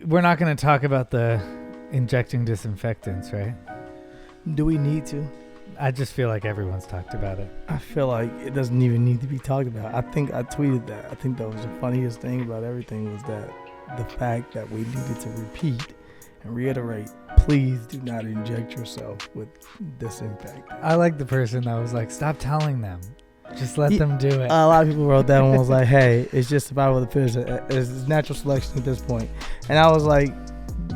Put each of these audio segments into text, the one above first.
we're not going to talk about the injecting disinfectants, right? Do we need to? I just feel like everyone's talked about it. I feel like it doesn't even need to be talked about. I think I tweeted that. I think that was the funniest thing about everything was that the fact that we needed to repeat and reiterate, please do not inject yourself with disinfectant. I like the person that was like, stop telling them. Just let them do it. A lot of people wrote that and was like, hey, it's just survival of the fittest. It's natural selection at this point. And I was like,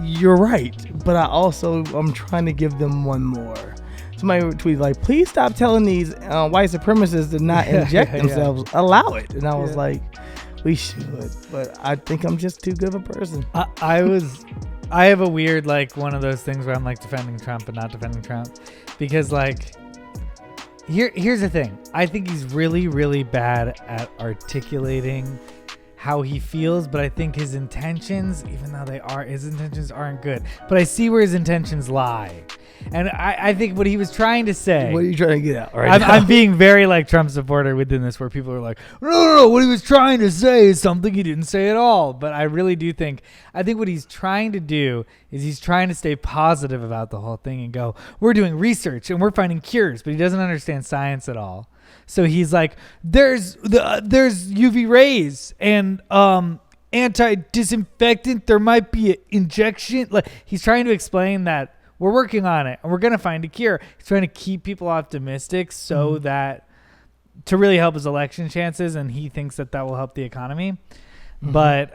you're right. But I'm trying to give them one more. Somebody tweeted like, please stop telling these white supremacists to not inject themselves. Allow it. And I was like, we should. But I think I'm just too good of a person. I have a weird, like, one of those things where I'm like defending Trump but not defending Trump. Because, like, here's the thing. I think he's really, really bad at articulating how he feels, but I think his intentions, even though his intentions aren't good. But I see where his intentions lie. And I think what he was trying to say. What are you trying to get at right now? I'm being very like Trump supporter within this, where people are like, no, what he was trying to say is something he didn't say at all. But I really do think what he's trying to do is he's trying to stay positive about the whole thing and go, we're doing research and we're finding cures, but he doesn't understand science at all. So he's like, there's UV rays and anti-disinfectant. There might be an injection. Like, he's trying to explain that we're working on it and we're going to find a cure. He's trying to keep people optimistic so that to really help his election chances. And he thinks that will help the economy. But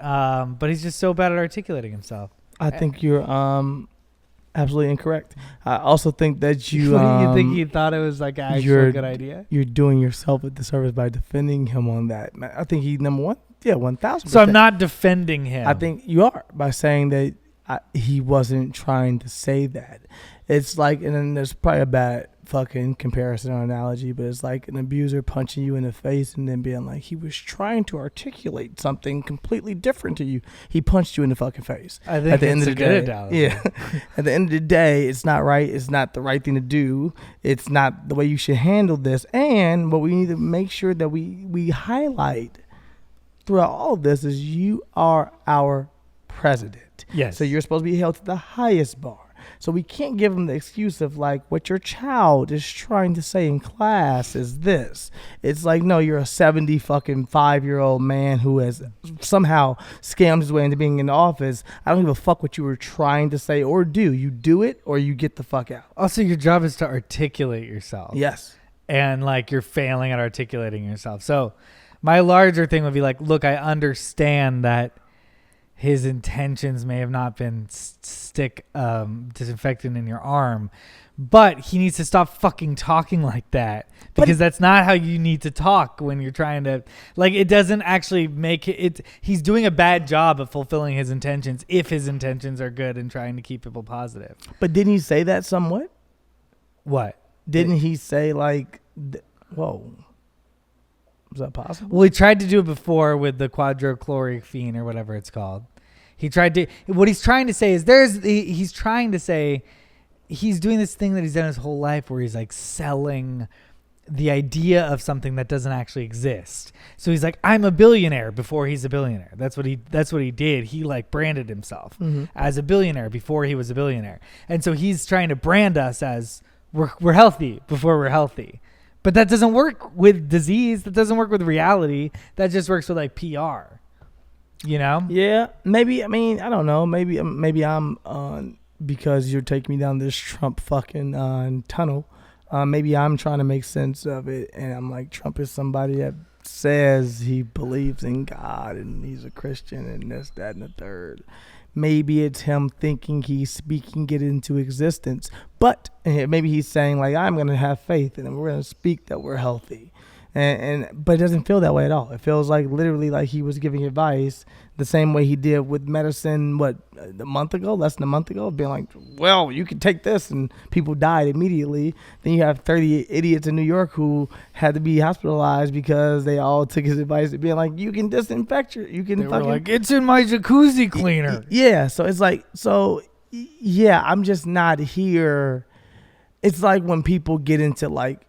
he's just so bad at articulating himself. I think you're absolutely incorrect. I also think that you think he thought it was like an actual good idea? You're doing yourself a disservice by defending him on that. I think he, number one, 1,000%. So I'm not defending him. I think you are by saying that he wasn't trying to say that. It's like, and then there's probably a bad fucking comparison or analogy, but it's like an abuser punching you in the face and then being like, he was trying to articulate something completely different to you. He punched you in the fucking face. I think at the end of the day, yeah. At the end of the day, it's not right. It's not the right thing to do. It's not the way you should handle this. And what we need to make sure that we highlight throughout all of this is you are our president. Yes. So you're supposed to be held to the highest bar. So we can't give them the excuse of like what your child is trying to say in class is this. It's like, no, you're a 75-year-old man who has somehow scammed his way into being in the office. I don't give a fuck what you were trying to say or do. You do it or you get the fuck out. Also, your job is to articulate yourself. Yes. And like you're failing at articulating yourself. So my larger thing would be like, look, I understand that his intentions may have not been stick disinfectant in your arm, but he needs to stop fucking talking like that because that's not how you need to talk when you're trying to, like, it doesn't actually make it. He's doing a bad job of fulfilling his intentions if his intentions are good and trying to keep people positive. But didn't he say that somewhat? What? Didn't he say like, whoa. Is that possible? Well, he tried to do it before with the quadrochlorophene or whatever it's called. He tried to. What he's trying to say is he's trying to say he's doing this thing that he's done his whole life where he's like selling the idea of something that doesn't actually exist. So he's like, I'm a billionaire before he's a billionaire. That's what he did. He like branded himself as a billionaire before he was a billionaire. And so he's trying to brand us as we're healthy before we're healthy. But that doesn't work with disease. That doesn't work with reality. That just works with like PR, you know? Yeah, maybe. I mean, I don't know. Maybe I'm because you're taking me down this Trump fucking tunnel. Maybe I'm trying to make sense of it, and I'm like, Trump is somebody that says he believes in God and he's a Christian and this, that, and the third. Maybe it's him thinking he's speaking it into existence. But maybe he's saying, like, I'm going to have faith and we're going to speak that we're healthy. But it doesn't feel that way at all. It feels like literally like he was giving advice the same way he did with medicine, less than a month ago, being like, well, you can take this, and people died immediately. Then you have 30 idiots in New York who had to be hospitalized because they all took his advice and being like, you can disinfect you can they fucking, were like, it's in my jacuzzi cleaner. Yeah, so it's like, yeah, I'm just not here. It's like when people get into like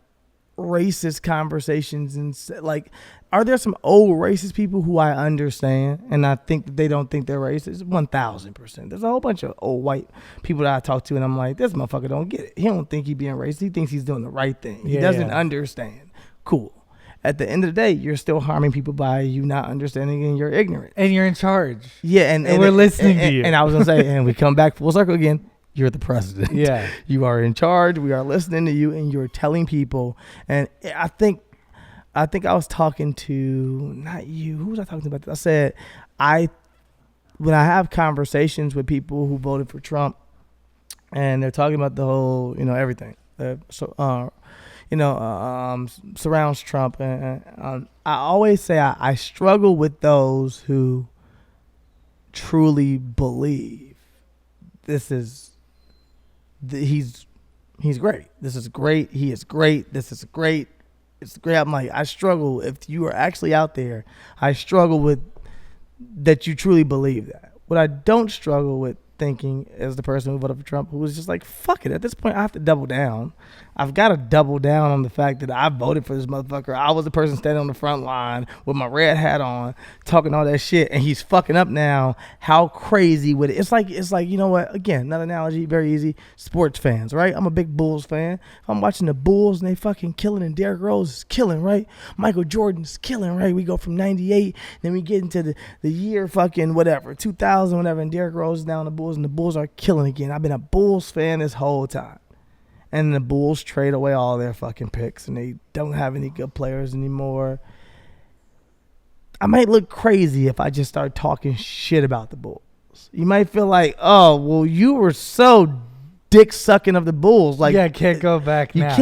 racist conversations and like, are there some old racist people who I understand and I think that they don't think they're racist? 1,000%. There's a whole bunch of old white people that I talk to and I'm like, this motherfucker don't get it. He don't think he being racist. He thinks he's doing the right thing. He doesn't understand. Cool. At the end of the day, you're still harming people by you not understanding and you're ignorant. And you're in charge. Yeah, and we're listening to you. And I was going to say, and we come back full circle again, you're the president. Yeah. You are in charge. We are listening to you and you're telling people. And I think I was talking to, not you, who was I talking about? I said, when I have conversations with people who voted for Trump and they're talking about the whole, everything. Surrounds Trump. And I always say I struggle with those who truly believe he's great. This is great. He is great. This is great. It's great. I'm like, I struggle. If you are actually out there, I struggle with that you truly believe that. What I don't struggle with thinking as the person who voted for Trump, who was just like, fuck it. At this point, I have to double down. I've got to double down on the fact that I voted for this motherfucker. I was the person standing on the front line with my red hat on, talking all that shit, and he's fucking up now. How crazy would it? It's like, you know what? Again, another analogy, very easy. Sports fans, right? I'm a big Bulls fan. If I'm watching the Bulls and they fucking killing, and Derrick Rose is killing, right? Michael Jordan's killing, right? We go from 98, then we get into the year fucking whatever, 2000, whatever, and Derrick Rose is down on the Bulls, and the Bulls are killing again. I've been a Bulls fan this whole time. And the Bulls trade away all their fucking picks, and they don't have any good players anymore. I might look crazy if I just start talking shit about the Bulls. You might feel like, oh, well, you were so dick sucking of the Bulls. Like, yeah, can't go back now. You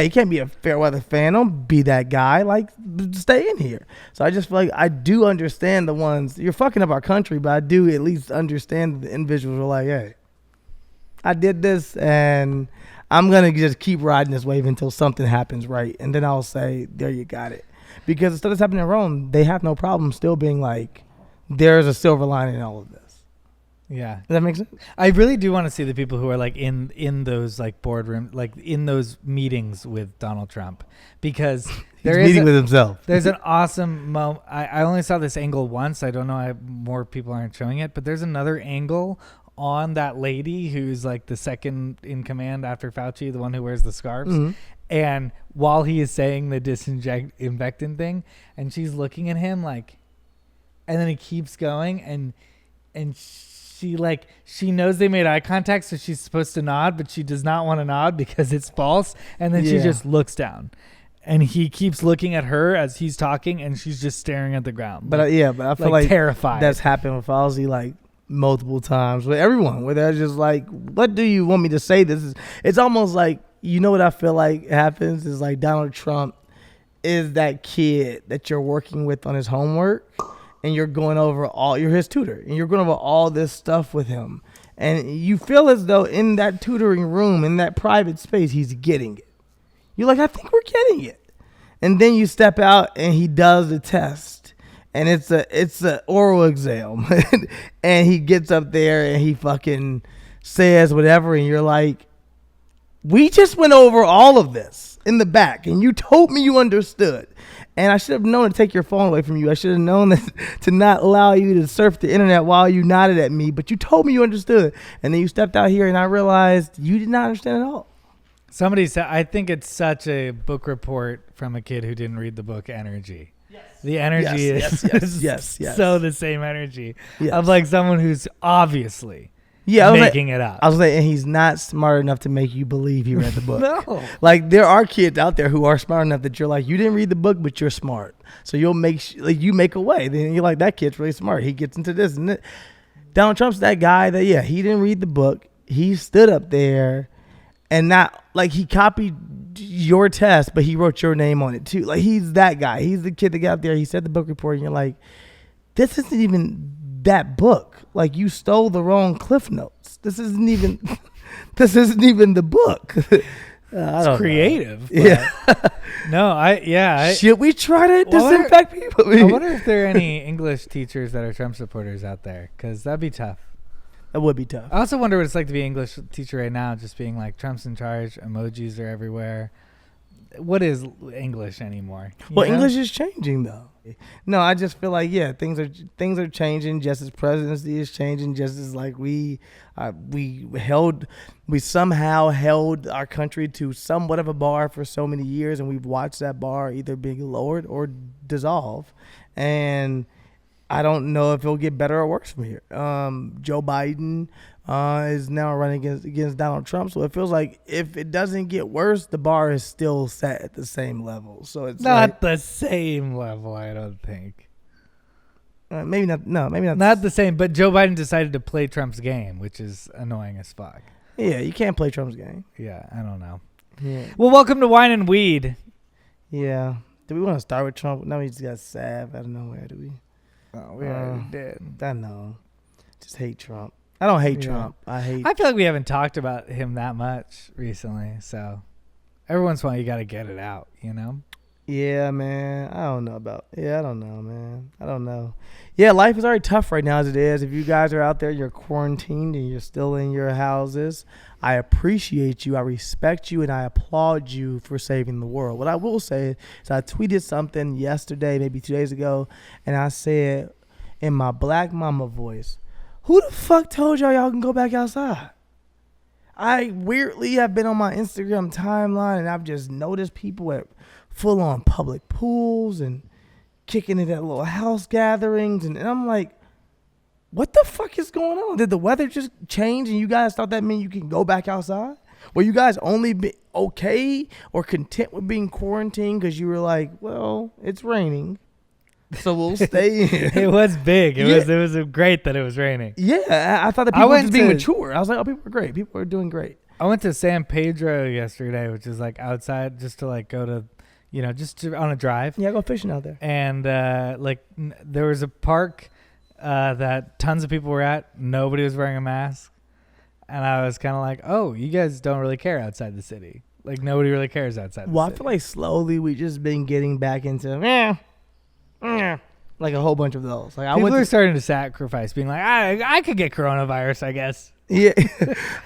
can't be a fair weather fan. Don't be that guy. Like, stay in here. So I just feel like I do understand the ones, you're fucking up our country, but I do at least understand the individuals who are like, hey, I did this, and I'm going to just keep riding this wave until something happens right. And then I'll say, there you got it. Because instead of happening wrong, they have no problem still being like, there's a silver lining in all of this. Yeah. Does that make sense? I really do want to see the people who are like in those like boardroom, like in those meetings with Donald Trump, because he's meeting with himself. There's an awesome moment. I only saw this angle once. I don't know. More people aren't showing it, but there's another angle on that lady who's like the second in command after Fauci, the one who wears the scarves. Mm-hmm. And while he is saying the disinfectant thing, and she's looking at him like, and then he keeps going, and she knows they made eye contact, so she's supposed to nod, but she does not want to nod because it's false. And then she just looks down, and he keeps looking at her as he's talking, and she's just staring at the ground. But I feel like terrified. That's happened with Fauci like multiple times with everyone, where they're just like, what do you want me to say? It's almost like, what I feel like happens is like Donald Trump is that kid that you're working with on his homework, and you're his tutor, and you're going over all this stuff with him, and you feel as though in that tutoring room, in that private space, he's getting it. You're like, I think we're getting it. And then you step out and he does the test, and it's a oral exam, and he gets up there and he fucking says whatever, and you're like, we just went over all of this in the back, and you told me you understood. And I should have known to take your phone away from you. I should have known that to not allow you to surf the internet while you nodded at me, but you told me you understood. And then you stepped out here, and I realized you did not understand at all. Somebody said, I think it's such a book report from a kid who didn't read the book Energy. Yes. The energy is so the same energy of like someone who's obviously making it up. I was like, and he's not smart enough to make you believe he read the book. No. Like, there are kids out there who are smart enough that you're like, you didn't read the book, but you're smart. So you'll you make a way. Then you're like, that kid's really smart. He gets into this and that. Donald Trump's that guy that, he didn't read the book. He stood up there and not like he copied your test, but he wrote your name on it too. Like, he's that guy. He's the kid that got up there. He said the book report, and you're like, this isn't even that book. Like, you stole the wrong Cliff Notes. This isn't even the book. It's creative. Yeah. No, should we try to disinfect people? I wonder if there are any English teachers that are Trump supporters out there, because that'd be tough. That would be tough. I also wonder what it's like to be an English teacher right now, just being like, Trump's in charge, emojis are everywhere, what is English anymore? Well, English is changing though. No, I just feel like things are changing. Just as presidency is changing, just as like we somehow held our country to somewhat of a bar for so many years, and we've watched that bar either being lowered or dissolve. And I don't know if it'll get better or worse from here. Joe Biden is now running against Donald Trump, so it feels like if it doesn't get worse, the bar is still set at the same level. So it's not the same level, I don't think. Maybe not. No, maybe not. Not the same. But Joe Biden decided to play Trump's game, which is annoying as fuck. Yeah, you can't play Trump's game. Yeah, I don't know. Yeah. Well, welcome to Wine and Weed. Yeah. Do we want to start with Trump? No, he just got salve out of nowhere. Do we? Oh, we already did. I know. Just hate Trump. I don't hate Trump. I feel like we haven't talked about him that much recently. So every once in a while, you got to get it out, you know? Yeah, man. I don't know, man. I don't know. Yeah, life is already tough right now as it is. If you guys are out there, you're quarantined and you're still in your houses, I appreciate you. I respect you, and I applaud you for saving the world. What I will say is I tweeted something yesterday, maybe 2 days ago, and I said in my black mama voice, who the fuck told y'all can go back outside? I weirdly have been on my Instagram timeline, and I've just noticed people at full-on public pools and kicking it at little house gatherings. And I'm like, what the fuck is going on? Did the weather just change and you guys thought that meant you can go back outside? Were you guys only be okay or content with being quarantined because you were like, well, it's raining, so we'll stay in? It was big. It was great that it was raining. Yeah, I thought that people were just being mature. I was like, oh, people are great. People are doing great. I went to San Pedro yesterday, which is like outside, just to like go to, on a drive. Yeah, go fishing out there. And there was a park that tons of people were at. Nobody was wearing a mask. And I was kind of like, oh, you guys don't really care outside the city. Like, nobody really cares outside the city. Well, I feel like slowly we just been getting back into, like a whole bunch of those. Like people are starting to sacrifice, being like, I could get coronavirus, I guess. Yeah.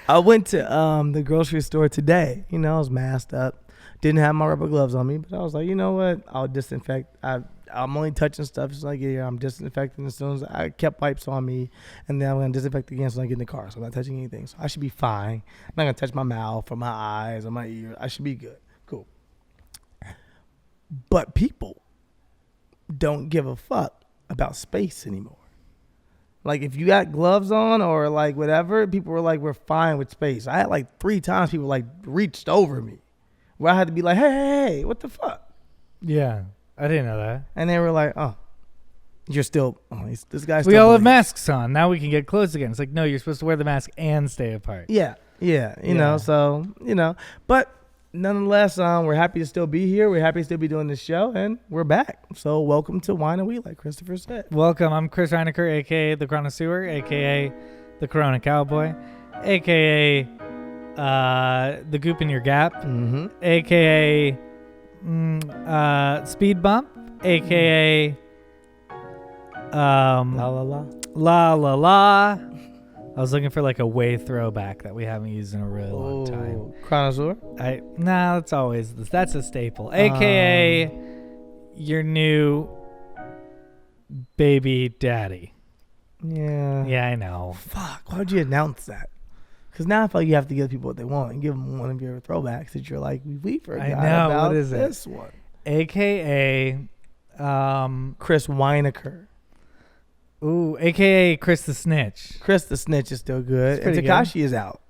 I went to the grocery store today. I was masked up. Didn't have my rubber gloves on me, but I was like, you know what? I'll disinfect. I'm only touching stuff as I get here. I'm disinfecting as soon as I kept wipes on me, and then I'm going to disinfect again as I get in the car. So I'm not touching anything. So I should be fine. I'm not going to touch my mouth or my eyes or my ears. I should be good. Cool. But people don't give a fuck about space anymore. Like, if you got gloves on or like whatever, people were like, we're fine with space. I had like 3 times people like reached over me where I had to be like, hey, what the fuck? Yeah, I didn't know that. And they were like, oh, you're still, this guy's we all have masks on. Now we can get close again. It's like, no, you're supposed to wear the mask and stay apart. Yeah, you know, so, but nonetheless, we're happy to still be here. We're happy to still be doing this show, and we're back. So welcome to Wine and Weed, like Christopher said. Welcome. I'm Chris Reinecker, a.k.a. The Connoisseur, a.k.a. The Corona Cowboy, a.k.a. The Goop in Your Gap, a.k.a. Speed Bump, a.k.a. La La La. La La La. I was looking for like a way throwback that we haven't used in a really long time. Connoisseur? That's a staple. AKA your new baby daddy. Yeah. Yeah, I know. Fuck. Why would you announce that? Because now I feel like you have to give people what they want and give them one of your throwbacks that you're like, we forgot about what is this one. AKA Chris Weinecker. Ooh, AKA Chris the Snitch. Chris the Snitch is still good. And Tekashi is out.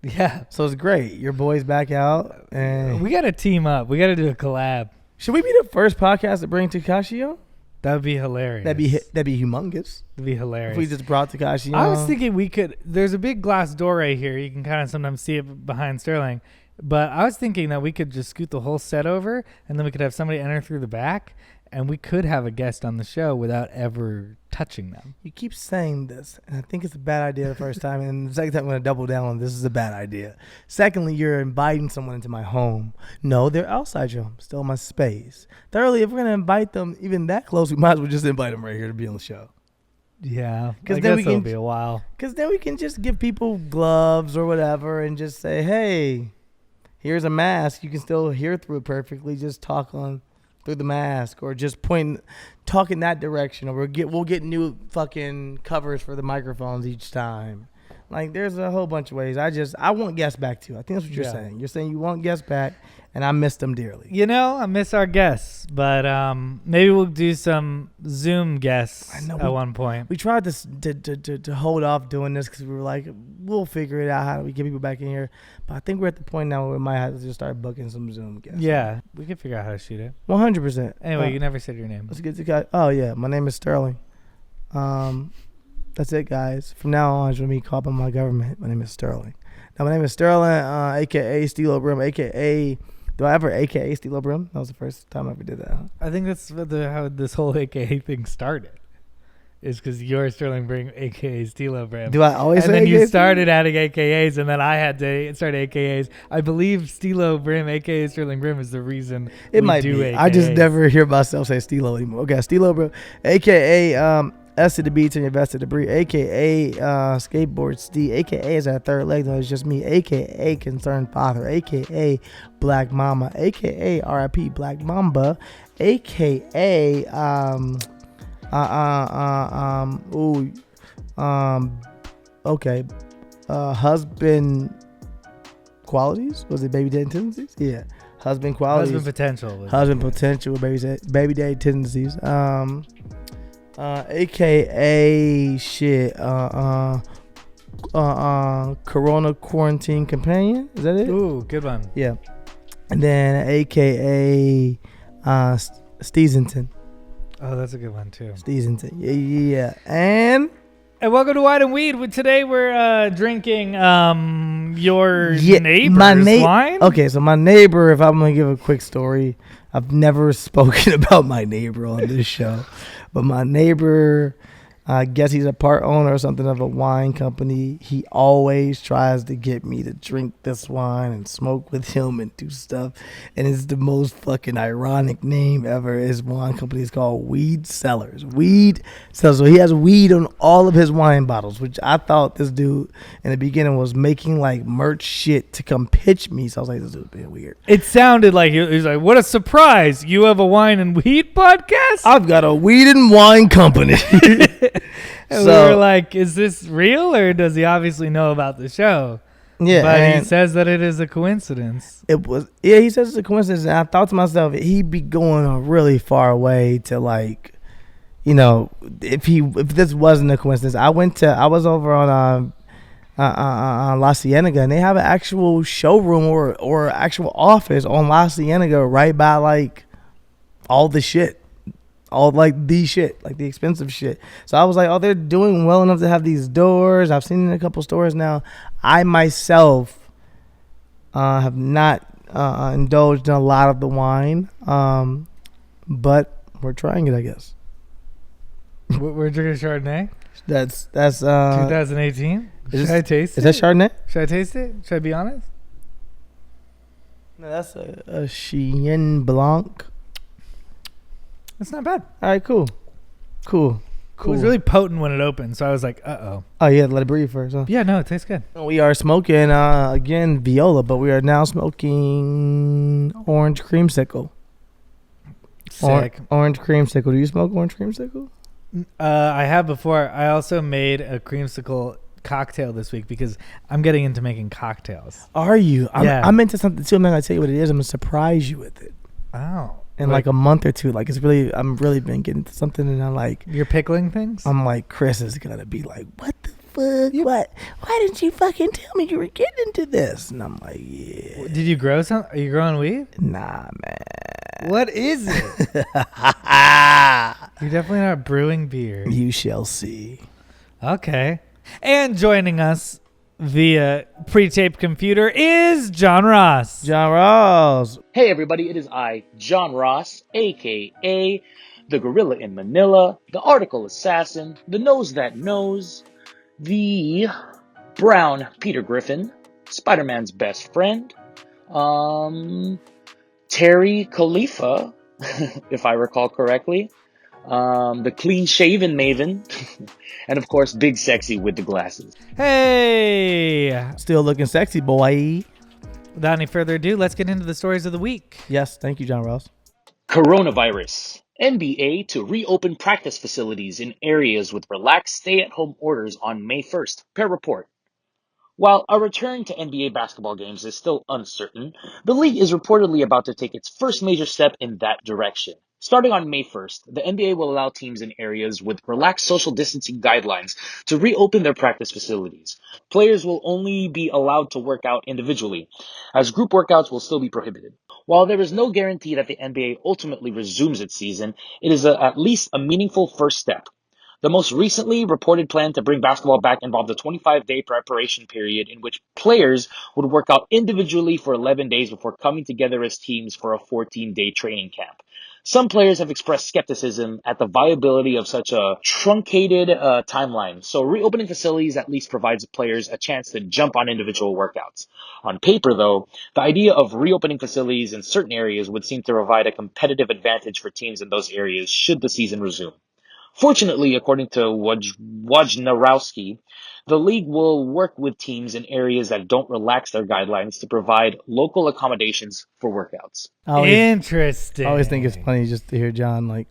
Yeah. So it's great. Your boy's back out. And we got to team up. We got to do a collab. Should we be the first podcast to bring Tekashi on? That would be hilarious. That'd be humongous. That'd be hilarious. If we just brought Tekashi on. I was thinking we could, there's a big glass door right here. You can kind of sometimes see it behind Sterling. But I was thinking that we could just scoot the whole set over, and then we could have somebody enter through the back, and we could have a guest on the show without ever touching them. You keep saying this, and I think it's a bad idea the first time, and the second time I'm going to double down on this is a bad idea. Secondly, you're inviting someone into my home. No, they're outside your home, still my space. Thirdly, if we're going to invite them even that close, we might as well just invite them right here to be on the show. Yeah, because then it'll be a while. Because then we can just give people gloves or whatever and just say, hey, here's a mask. You can still hear through it perfectly. Just talk on through the mask, or just talk in that direction, or we'll get new fucking covers for the microphones each time. Like, there's a whole bunch of ways. I want guests back too. I think that's what you're saying. You're saying you want guests back, and I miss them dearly. You know, I miss our guests, but maybe we'll do some Zoom guests at one point. We tried to hold off doing this because we were like, we'll figure it out how do we get people back in here. But I think we're at the point now where we might have to just start booking some Zoom guests. Yeah, we can figure out how to shoot it. 100%. Anyway, you never said your name. Let's get the guy. Oh yeah, my name is Sterling. That's it, guys. From now on, it's going to be called by my government. My name is Sterling. Now, my name is Sterling, a.k.a. Steelo Brim, a.k.a. Do I ever a.k.a. Steelo Brim? That was the first time I ever did that. Huh? I think that's how this whole a.k.a. thing started. Is because you're Sterling Brim, a.k.a. Steelo Brim. Do I always say And then AKA? you started adding a.k.a.s, and then I had to start a.k.a.s. I believe Steelo Brim, a.k.a. Sterling Brim, is the reason it we might do be. AKAs. I just never hear myself say Steelo anymore. Okay, Steelo Brim, a.k.a. S to the B to your vest to the brie, a.k.a. Skateboard Steve, a.k.a. is that third leg, though, it's just me, a.k.a. Concerned Father, a.k.a. Black Mama, a.k.a. R.I.P. Black Mamba, a.k.a. Husband qualities? Was it baby daddy tendencies? Yeah. Husband qualities. Husband potential. Husband potential, baby daddy tendencies. AKA shit. Corona quarantine companion. Is that it? Ooh, good one. Yeah. And then AKA Steezington. Oh, that's a good one too. Steezington. Yeah. And welcome to Wine and Weed. Today we're drinking your neighbor's wine. Okay, so my neighbor, if I'm going to give a quick story, I've never spoken about my neighbor on this show. But my neighbor, I guess he's a part owner or something of a wine company. He always tries to get me to drink this wine and smoke with him and do stuff. And it's the most fucking ironic name ever. His wine company is called Weed Cellars. Weed Cellars. So he has weed on all of his wine bottles, which I thought this dude in the beginning was making like merch shit to come pitch me. So I was like, this dude's being weird. It sounded like he was like, what a surprise. You have a wine and weed podcast? I've got a weed and wine company. And we were like, is this real, or does he obviously know about the show? Yeah, but he says that it is a coincidence. He says it's a coincidence. And I thought to myself, he'd be going a really far way to, like, you know, if this wasn't a coincidence. I was over on La Cienega, and they have an actual showroom or actual office on La Cienega right by like all the shit. All like the shit, like the expensive shit. So I was like, oh, they're doing well enough to have these doors. I've seen it in a couple stores now. I myself have not indulged in a lot of the wine, but we're trying it, I guess. We're drinking Chardonnay? That's 2018? Should I taste it? Is that Chardonnay? Should I taste it? Should I be honest? No, that's a Chien Blanc. That's not bad. All right, cool. It was really potent when it opened, so I was like, uh-oh. Oh, you had to let it breathe first, huh? Yeah, no, it tastes good. We are smoking, again, Viola, but we are now smoking orange creamsicle. Sick. Orange creamsicle. Do you smoke orange creamsicle? I have before. I also made a creamsicle cocktail this week because I'm getting into making cocktails. Are you? Yeah. I'm into something too. I'm not going to tell you what it is. I'm going to surprise you with it. Oh. In like a month or two. Like, I'm really been getting into something, and I'm like, you're pickling things? I'm like, Chris is going to be like, what the fuck? What? Why didn't you fucking tell me you were getting into this? And I'm like, yeah. Did you grow some? Are you growing weed? Nah, man. What is it? You're definitely not brewing beer. You shall see. Okay. And joining us via pre-taped computer is John Ross. John Ross. Hey everybody, it is I, John Ross, aka the Gorilla in Manila, the Article Assassin, the Nose That Knows, the Brown Peter Griffin, Spider-Man's best friend, Terry Khalifa, if I recall correctly, the clean-shaven Maven, and of course, Big Sexy with the glasses. Hey! Still looking sexy, boy. Without any further ado, let's get into the stories of the week. Yes, thank you, John Ross. Coronavirus. NBA to reopen practice facilities in areas with relaxed stay-at-home orders on May 1st, per report. While a return to NBA basketball games is still uncertain, the league is reportedly about to take its first major step in that direction. Starting on May 1st, the NBA will allow teams in areas with relaxed social distancing guidelines to reopen their practice facilities. Players will only be allowed to work out individually, as group workouts will still be prohibited. While there is no guarantee that the NBA ultimately resumes its season, it is at least a meaningful first step. The most recently reported plan to bring basketball back involved a 25-day preparation period in which players would work out individually for 11 days before coming together as teams for a 14-day training camp. Some players have expressed skepticism at the viability of such a truncated timeline, so reopening facilities at least provides players a chance to jump on individual workouts. On paper, though, the idea of reopening facilities in certain areas would seem to provide a competitive advantage for teams in those areas should the season resume. Fortunately, according to Wojnarowski, the league will work with teams in areas that don't relax their guidelines to provide local accommodations for workouts. Interesting. I always think it's funny just to hear John like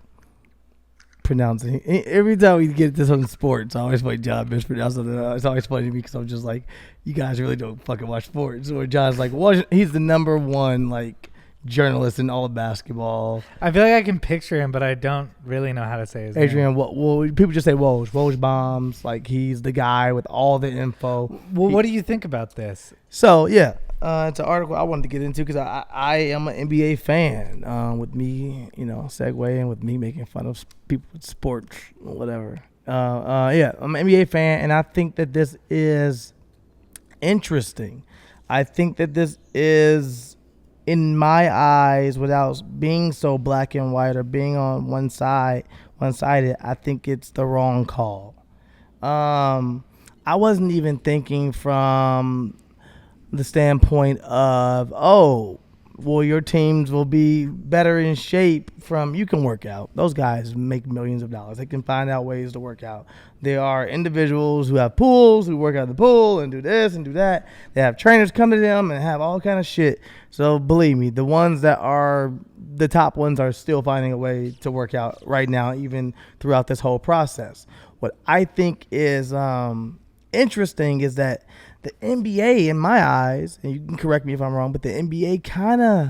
pronouncing. Every time we get this on sports, I always find John mispronouncing it. It's always funny to me because I'm just like, you guys really don't fucking watch sports. Or John's like, he's the number one like journalist in all of basketball. I feel like I can picture him, but I don't really know how to say his name. Adrian, well, people just say Woj bombs. Like he's the guy with all the info. Well, what do you think about this? So yeah, it's an article I wanted to get into because I am an NBA fan. With me, segueing with me making fun of people with sports, whatever. Yeah, I'm an NBA fan, and I think that this is interesting. I think that this is, in my eyes, without being so black and white or being on one-sided, I think it's the wrong call. I wasn't even thinking from the standpoint of, your teams will be better in shape from, you can work out. Those guys make millions of dollars. They can find out ways to work out. There are individuals who have pools, who work out the pool and do this and do that. They have trainers come to them and have all kind of shit. So believe me, the ones that are the top ones are still finding a way to work out right now, even throughout this whole process. What I think is interesting is that the NBA, in my eyes, and you can correct me if I'm wrong, but the NBA kind of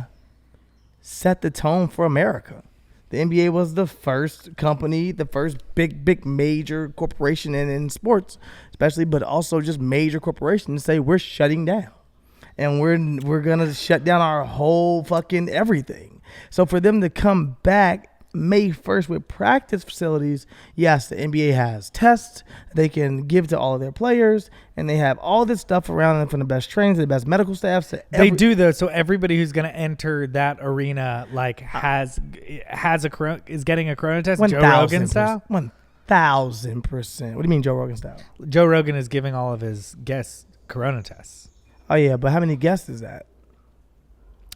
set the tone for America. The NBA was the first company, the first big major corporation in sports, especially, but also just major corporation to say we're shutting down. And we're going to shut down our whole fucking everything. So for them to come back May 1st with practice facilities, yes, the NBA has tests they can give to all of their players, and they have all this stuff around them, from the best trainers to the best medical staffs. They do, though, so everybody who's going to enter that arena is getting a corona test, 1, Joe Rogan style? 1,000%. What do you mean Joe Rogan style? Joe Rogan is giving all of his guests corona tests. Oh, yeah, but how many guests is that?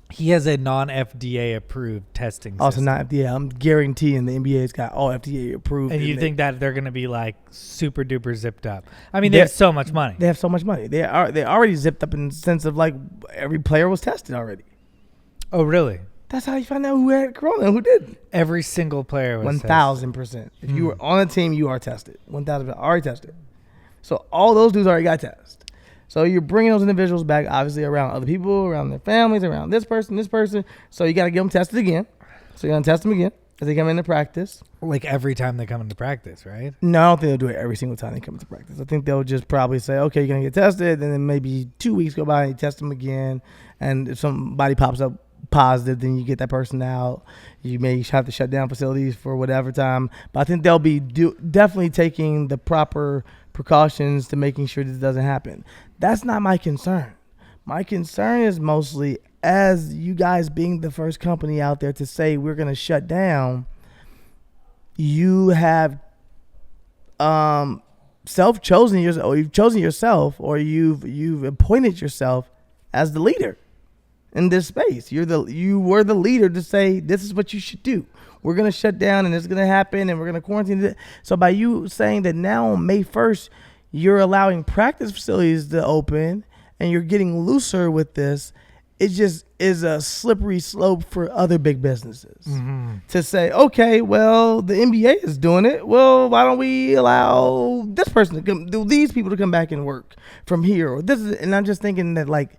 He has a non-FDA approved testing system. Also not FDA. I'm guaranteeing the NBA's got all FDA approved. And you think that they're going to be like super duper zipped up? I mean, they have so much money. They have so much money. They already zipped up in the sense of like every player was tested already. Oh, really? That's how you find out who had corona and who didn't. Every single player was 1,000%. If you were on a team, you are tested. 1,000% already tested. So all those dudes already got tested. So you're bringing those individuals back, obviously, around other people, around their families, around this person. So you got to get them tested again. So you're going to test them again as they come into practice. Like every time they come into practice, right? No, I don't think they'll do it every single time they come into practice. I think they'll just probably say, okay, you're going to get tested. And then maybe 2 weeks go by and you test them again. And if somebody pops up positive, then you get that person out. You may have to shut down facilities for whatever time. But I think they'll be definitely taking the proper precautions to making sure this doesn't happen. That's not my concern. My concern is mostly, as you guys being the first company out there to say we're going to shut down, you have self-chosen yourself, or you've chosen yourself, or you've appointed yourself as the leader in this space. You were the leader to say this is what you should do. We're going to shut down and it's going to happen and we're going to quarantine it. So by you saying that now on May 1st, you're allowing practice facilities to open and you're getting looser with this, it just is a slippery slope for other big businesses to say, okay, well, the NBA is doing it. Well, why don't we allow this person to come, these people to come back and work from here? Or this is, and I'm just thinking that, like,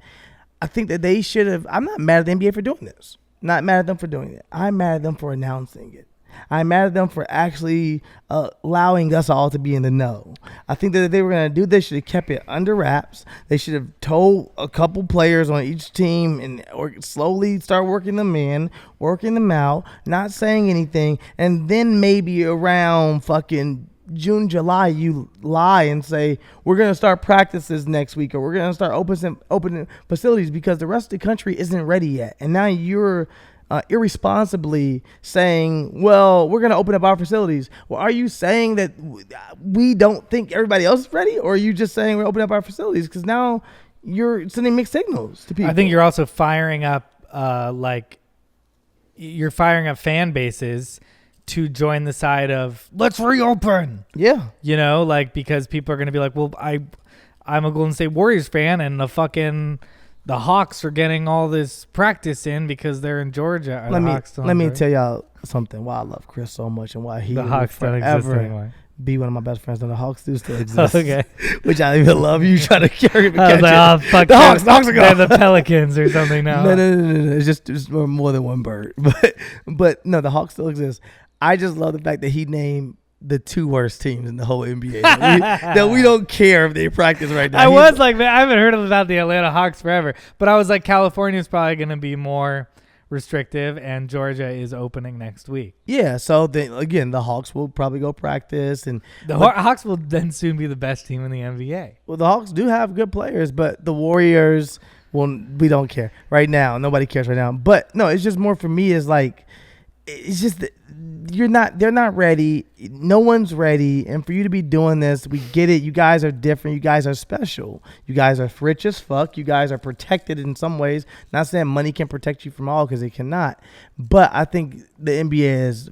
I think that they should have. I'm not mad at the NBA for doing this. Not mad at them for doing it. I'm mad at them for announcing it. I'm mad at them for actually allowing us all to be in the know. I think that if they were going to do this, they should have kept it under wraps. They should have told a couple players on each team or slowly start working them in, working them out, not saying anything, and then maybe around fucking June, July, you lie and say, we're going to start practices next week, or we're going to start opening facilities because the rest of the country isn't ready yet. And now you're irresponsibly saying, well, we're going to open up our facilities. Well, are you saying that we don't think everybody else is ready? Or are you just saying we're opening up our facilities? Because now you're sending mixed signals to people. I think you're also firing up, you're firing up fan bases to join the side of let's reopen. Yeah. You know, like, because people are going to be like, well, I'm a Golden State Warriors fan, and the Hawks are getting all this practice in because they're in Georgia. Let me tell y'all something. Why I love Chris so much and why he the will Hawks don't exist forever anymore. Be one of my best friends. And the Hawks do still exist. Okay. Which I even love. You trying to carry me. I was like, oh, fuck. The Hawks are they're gone. the Pelicans or something now. No. It's just more than one bird. But no, the Hawks still exist. I just love the fact that he named the two worst teams in the whole NBA. that we don't care if they practice right now. I haven't heard about the Atlanta Hawks forever, but I was like, California's probably going to be more restrictive, and Georgia is opening next week. Yeah, so again, the Hawks will probably go practice, and the Hawks will then soon be the best team in the NBA. Well, the Hawks do have good players, but the Warriors, well, we don't care right now. Nobody cares right now. But no, it's just more for me is like, it's just that they're not ready. No one's ready. And for you to be doing this, we get it. You guys are different. You guys are special. You guys are rich as fuck. You guys are protected in some ways. Not saying money can protect you from all, because it cannot. But I think the NBA is,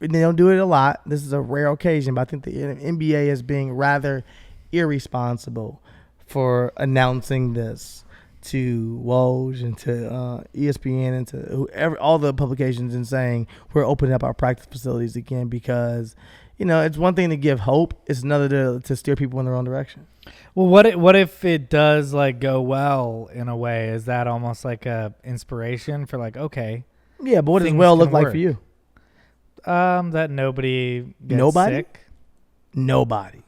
they don't do it a lot. This is a rare occasion, but I think the NBA is being rather irresponsible for announcing this to Woj and to ESPN and to whoever, all the publications, and saying we're opening up our practice facilities again, because, you know, it's one thing to give hope. It's another to steer people in the wrong direction. Well, what if it does like go well in a way? Is that almost like a inspiration for like, okay. Yeah, but what does well look like for you? That nobody gets sick. Nobody.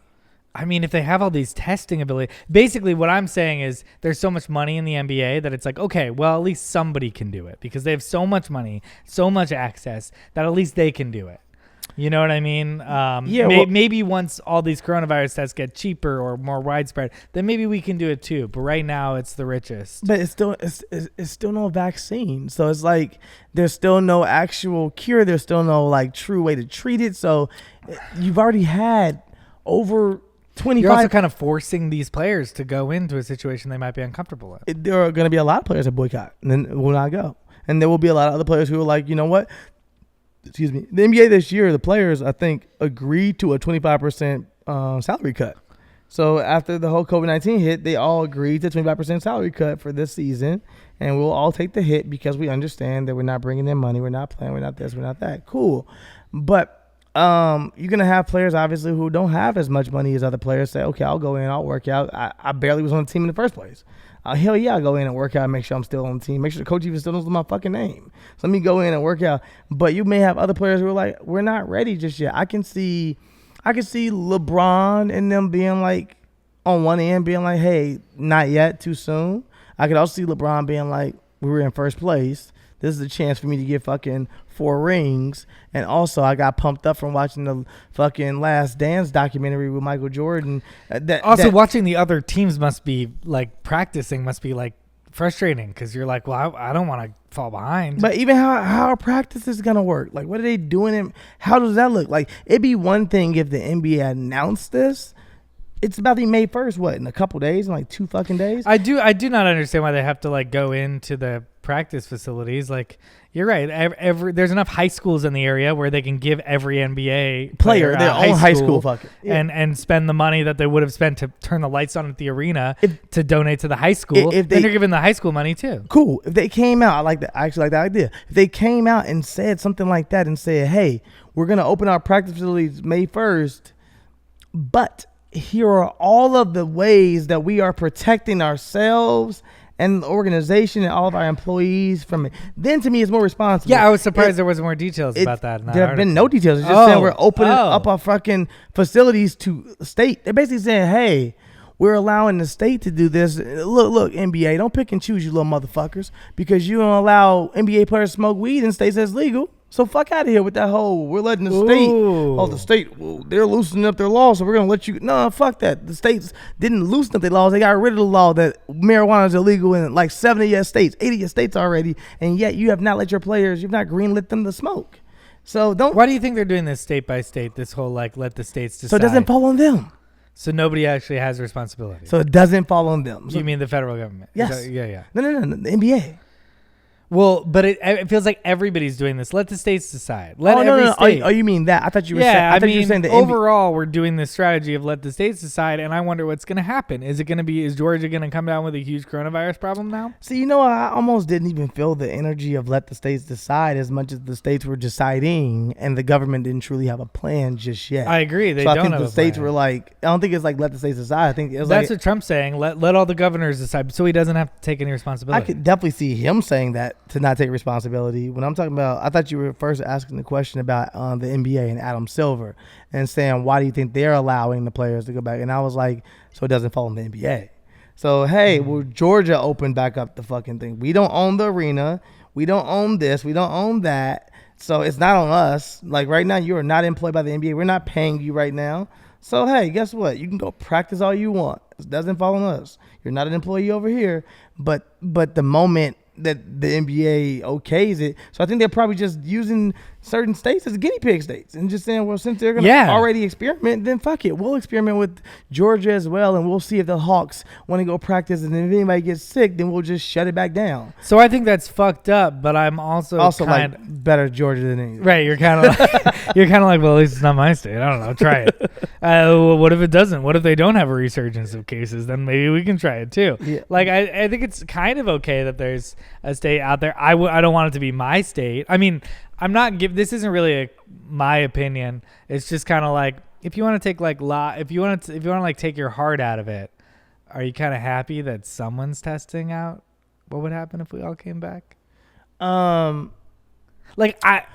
I mean, if they have all these testing ability, basically what I'm saying is there's so much money in the NBA that it's like, okay, well, at least somebody can do it, because they have so much money, so much access, that at least they can do it. You know what I mean? Maybe once all these coronavirus tests get cheaper or more widespread, then maybe we can do it too. But right now, it's the richest. But it's still no vaccine. So it's like there's still no actual cure. There's still no like true way to treat it. So you've already had over 25. You're also kind of forcing these players to go into a situation they might be uncomfortable in. There are going to be a lot of players that boycott and then will not go. And there will be a lot of other players who are like, you know what? Excuse me. The NBA this year, the players, I think, agreed to a 25% salary cut. So after the whole COVID-19 hit, they all agreed to 25% salary cut for this season. And we'll all take the hit because we understand that we're not bringing in money. We're not playing. We're not this. We're not that. Cool. But you're going to have players, obviously, who don't have as much money as other players say, okay, I'll go in, I'll work out. I barely was on the team in the first place. Hell yeah, I'll go in and work out and make sure I'm still on the team. Make sure the coach even still knows my fucking name. So let me go in and work out. But you may have other players who are like, we're not ready just yet. I can see LeBron and them being like, on one end, being like, hey, not yet, too soon. I could also see LeBron being like, we were in first place. This is a chance for me to get fucking 4 rings. And also, I got pumped up from watching the fucking Last Dance documentary with Michael Jordan. Watching the other teams must be, like, practicing must be, like, frustrating, because you're like, well, I don't want to fall behind. But even how our practice is going to work. Like, what are they doing? How does that look? Like, it'd be one thing if the NBA announced this, It's about to be May 1st. What, in a couple days? In like 2 fucking days? I do not understand why they have to like go into the practice facilities. Like, you're right. There's enough high schools in the area where they can give every NBA player their own high school fucking and spend the money that they would have spent to turn the lights on at the arena to donate to the high school. Then they're giving the high school money too. Cool. If they came out, I actually like that idea. If they came out and said something like that and said, "Hey, we're gonna open our practice facilities May 1st, but here are all of the ways that we are protecting ourselves and the organization and all of our employees from it," then to me it's more responsible. Yeah, I was surprised there wasn't more details about that. There have been no details. It's just saying we're opening up our fucking facilities to state. They're basically saying, hey, we're allowing the state to do this. Look, NBA, don't pick and choose, you little motherfuckers, because you don't allow NBA players to smoke weed in states that's legal. So fuck out of here with that whole, we're letting the state, the state, well, they're loosening up their laws, so we're going to let you. No, fuck that. The states didn't loosen up their laws. They got rid of the law that marijuana is illegal in like 70 of your states, 80 of your states already, and yet you have not let your players, you've not greenlit them to smoke. So don't. Why do you think they're doing this state by state, this whole like let the states decide? So it doesn't fall on them. So nobody actually has responsibility. So it doesn't fall on them. So you mean the federal government? Yes. Yeah. No, the NBA. Well, but it feels like everybody's doing this. Let the states decide. Let state. Oh, you mean that? I thought you were saying. I mean, you were saying the overall, we're doing this strategy of let the states decide, and I wonder what's going to happen. Is Georgia going to come down with a huge coronavirus problem now? See, I almost didn't even feel the energy of let the states decide as much as the states were deciding, and the government didn't truly have a plan just yet. I agree. I think the states were like, I don't think it's like let the states decide. I think it's that's what Trump's saying. Let all the governors decide, so he doesn't have to take any responsibility. I could definitely see him saying that. To not take responsibility. When I'm talking about, I thought you were first asking the question about the NBA and Adam Silver and saying, why do you think they're allowing the players to go back? And I was like, so it doesn't fall in the NBA. So, hey, well, Georgia opened back up the fucking thing. We don't own the arena. We don't own this. We don't own that. So it's not on us. Like right now, you are not employed by the NBA. We're not paying you right now. So, hey, guess what? You can go practice all you want. It doesn't fall on us. You're not an employee over here. But the moment that the NBA okays it. So I think they're probably just using certain states as guinea pig states and just saying, well, since they're going to already experiment, then fuck it. We'll experiment with Georgia as well, and we'll see if the Hawks want to go practice, and if anybody gets sick, then we'll just shut it back down. So I think that's fucked up, but I'm also like better Georgia than anything. Right, you're kind of like, well, at least it's not my state. I don't know, try it. What if it doesn't? What if they don't have a resurgence of cases? Then maybe we can try it too. Yeah. Like I think it's kind of okay that there's a state out there. I don't want it to be my state. I mean, this isn't really my opinion. It's just kind of like, if you want to take if you want to like take your heart out of it, are you kind of happy that someone's testing out what would happen if we all came back? Like I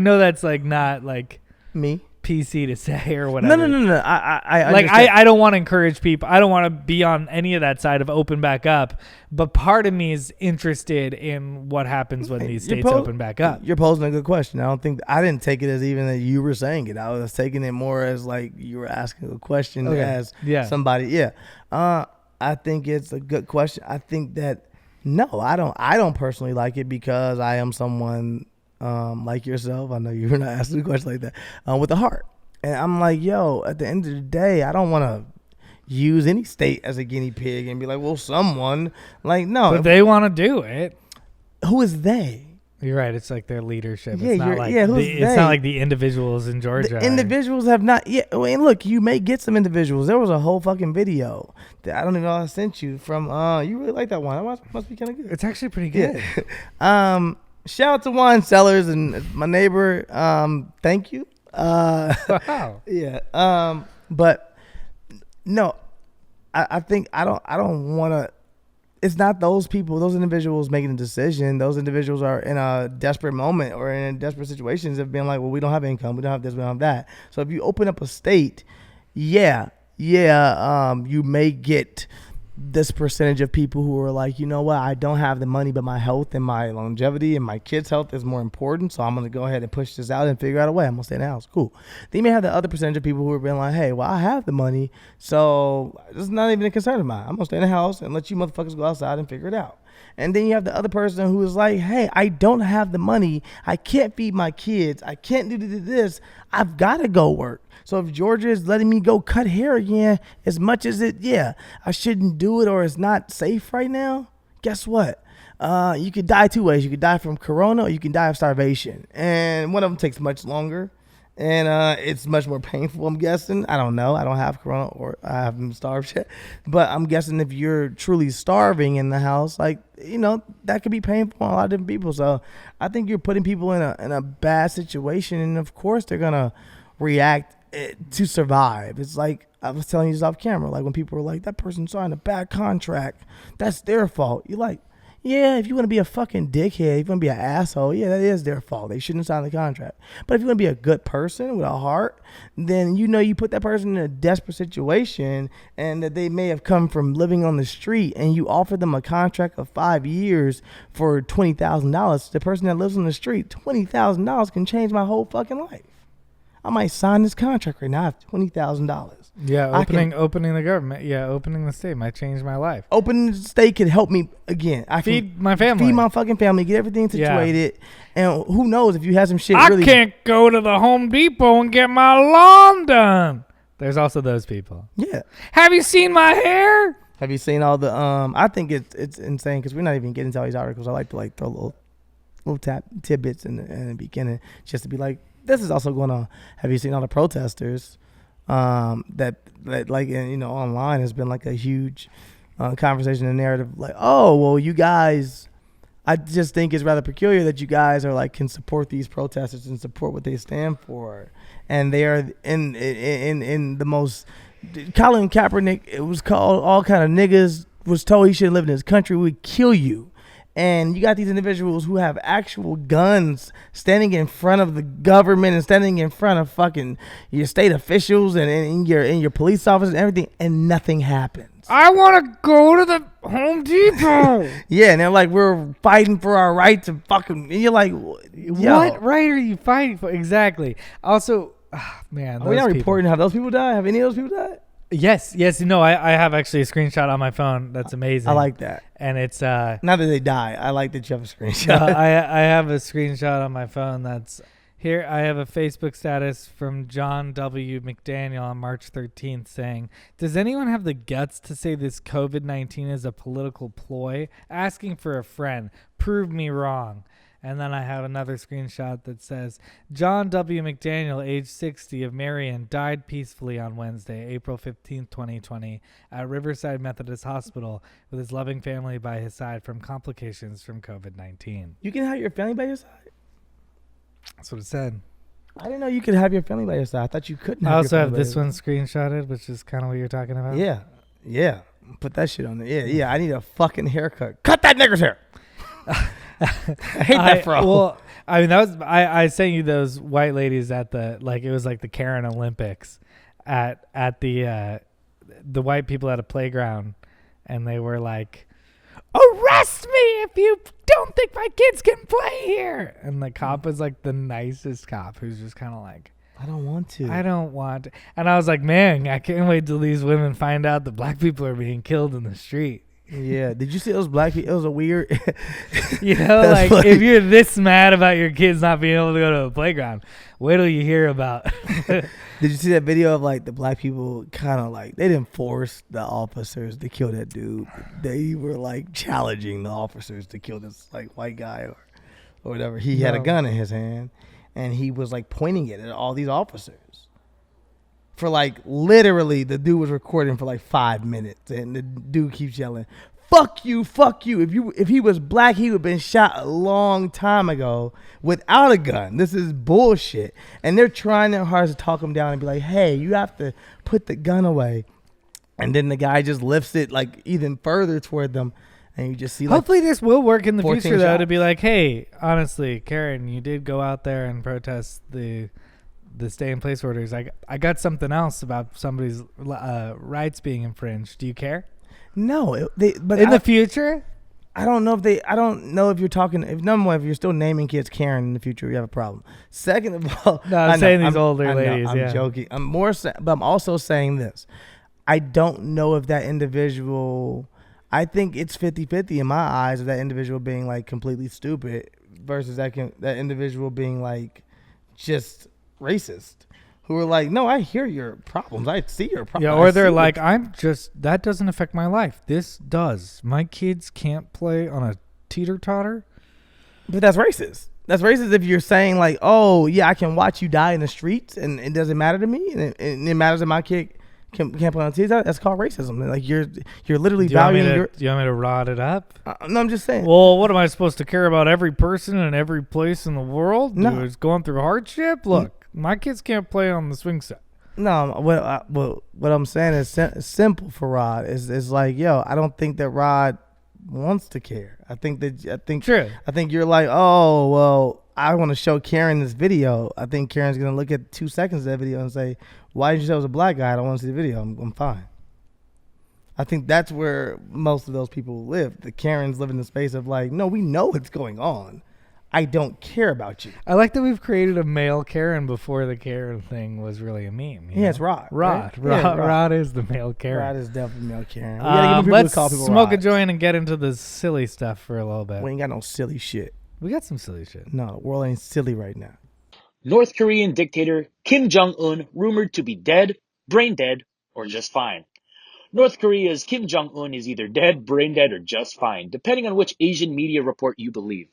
know that's like not like me PC to say or whatever. No. I don't want to encourage people. I don't want to be on any of that side of open back up. But part of me is interested in what happens when these states open back up. You're posing a good question. I didn't take it as even that you were saying it. I was taking it more as like you were asking a question as somebody. Yeah. I think it's a good question. I think that no, I don't personally like it because I am someone like yourself. I know you're not asking a question like that, with a heart. And I'm like, yo, at the end of the day, I don't want to use any state as a guinea pig and be like, well, someone, like, no. But they want to do it. Who is they? You're right. It's like their leadership. Yeah, it's not like it's not like the individuals in Georgia. The individuals have not. Yeah, I mean, look, you may get some individuals. There was a whole fucking video that I don't even know I sent you from. You really like that one? That must be kind of good. It's actually pretty good. Yeah. Shout out to wine sellers and my neighbor. Thank you. Wow. Yeah. But no, I think I don't want to. It's not those people, those individuals making a decision. Those individuals are in a desperate moment or in desperate situations of being like, well, we don't have income, we don't have this, we don't have that. So if you open up a state, you may get this percentage of people who are like, you know what, I don't have the money, but my health and my longevity and my kids' health is more important, so I'm going to go ahead and push this out and figure out a way. I'm going to stay in the house. Cool. Then you may have the other percentage of people who are being like, hey, well, I have the money, so it's not even a concern of mine. I'm going to stay in the house and let you motherfuckers go outside and figure it out. And then you have the other person who is like, hey, I don't have the money. I can't feed my kids. I can't do this. I've got to go work. So if Georgia is letting me go cut hair again, as much as I shouldn't do it or it's not safe right now, guess what? You could die 2 ways. You could die from corona or you can die of starvation. And one of them takes much longer. And it's much more painful, I'm guessing. I don't know. I don't have corona or I haven't starved yet. But I'm guessing if you're truly starving in the house, like, that could be painful on a lot of different people. So I think you're putting people in a bad situation. And, of course, they're going to react to survive. It's like I was telling you this off camera. Like when people were like, that person signed a bad contract. That's their fault. You're like, yeah, if you want to be a fucking dickhead, if you want to be an asshole, yeah, that is their fault. They shouldn't sign the contract. But if you want to be a good person with a heart, then you put that person in a desperate situation and that they may have come from living on the street and you offer them a contract of 5 years for $20,000. The person that lives on the street, $20,000 can change my whole fucking life. I might sign this contract right now. I have $20,000. Yeah, opening the government. Yeah, opening the state might change my life. Opening the state could help me again. I feed my family. Feed my fucking family. Get everything situated. Yeah. And who knows if you have some shit. I can't go to the Home Depot and get my lawn done. There's also those people. Yeah. Have you seen my hair? Have you seen all the? I think it's insane because we're not even getting into all these articles. I like to throw little tidbits in the beginning just to be like, this is also going on. Have you seen all the protesters? That like online has been like a huge conversation and narrative. Like, oh well, you guys. I just think it's rather peculiar that you guys are like can support these protesters and support what they stand for, and they are in the most. Colin Kaepernick, it was called all kind of niggas. Was told he shouldn't live in this country. We'd kill you. And you got these individuals who have actual guns standing in front of the government and standing in front of fucking your state officials and your police officers and everything, and nothing happens. I want to go to the Home Depot. Yeah, and they're like, we're fighting for our right to fucking. And you're like, what right are you fighting for? Exactly. Also, man, are we not reporting how those people die? Have any of those people died? Yes. No, I have actually a screenshot on my phone. That's amazing. I like that. And it's not that they die. I like that you have a screenshot. No, I have a screenshot on my phone that's here. I have a Facebook status from John W. McDaniel on March 13th saying, does anyone have the guts to say this COVID-19 is a political ploy? Asking for a friend. Prove me wrong. And then I have another screenshot that says, John W. McDaniel, age 60, of Marion, died peacefully on Wednesday, April 15th, 2020, at Riverside Methodist Hospital with his loving family by his side from complications from COVID-19. You can have your family by your side? That's what it said. I didn't know you could have your family by your side. I thought you couldn't. I also have this one screenshotted, which is kind of what you're talking about. Yeah. Put that shit on there. Yeah. I need a fucking haircut. Cut that nigger's hair. I hate that bro. Well, I mean, that was I sent you those white ladies at the it was like the Karen Olympics at the white people at a playground, and they were like, arrest me if you don't think my kids can play here. And the cop was like the nicest cop who's just kind of like, I don't want to. And I was like, man, I can't wait till these women find out that black people are being killed in the street. Yeah, did you see those black people? It was a weird, like funny. If you're this mad about your kids not being able to go to a playground, wait till you hear about. Did you see that video of like the black people kind of like they didn't force the officers to kill that dude? They were like challenging the officers to kill this like white guy or whatever. He had a gun in his hand and he was like pointing it at all these officers. For like literally, the dude was recording for like 5 minutes, and the dude keeps yelling, "Fuck you, fuck you!" If he was black, he would have been shot a long time ago without a gun. This is bullshit, and they're trying their hardest to talk him down and be like, "Hey, you have to put the gun away." And then the guy just lifts it like even further toward them, and you just see. Hopefully, this will work in the future, though, shots. to be like, "Hey, honestly, Karen, you did go out there and protest the stay-in-place orders. I got something else about somebody's rights being infringed. Do you care?" No, but in the future, I don't know if I don't know if you're talking. If number one, if you're still naming kids Karen in the future, you have a problem. Second of all, no, I'm saying these older ladies. I'm joking. But I'm also saying this. I don't know if that individual. I think it's 50-50 in my eyes of that individual being like completely stupid versus that individual being like just racist. Who are like, no, I hear your problems. I see your problems. Yeah, or they're like, that doesn't affect my life. This does. My kids can't play on a teeter-totter. But that's racist. That's racist if you're saying like, oh, yeah, I can watch you die in the streets and it doesn't matter to me. And it matters that my kid can't play on a teeter-totter. That's called racism. Like you're literally valuing your... Do you want me to rod it up? No, I'm just saying. Well, what am I supposed to care about every person and every place in the world No. who's going through hardship? Look, my kids can't play on the swing set. No, what I'm saying is simple for Rod. Is like, yo, I don't think that Rod wants to care. I think True. I think you're like, oh, well, I want to show Karen this video. I think Karen's going to look at 2 seconds of that video and say, why did you say I was a black guy? I don't want to see the video. I'm fine. I think that's where most of those people live. The Karens live in the space of like, no, we know what's going on. I don't care about you. I like that we've created a male Karen before the Karen thing was really a meme. Yeah, it's Rod. Rod. Right? Rod. Rod is the male Karen. Rod is definitely male Karen. We gotta give people let's to call people smoke a Rods. joint and get into the silly stuff for a little bit. We ain't got no silly shit. We got some silly shit. No, the world ain't silly right now. North Korean dictator Kim Jong Un rumored to be dead, brain dead, or just fine. North Korea's Kim Jong Un is either dead, brain dead, or just fine, depending on which Asian media report you believe.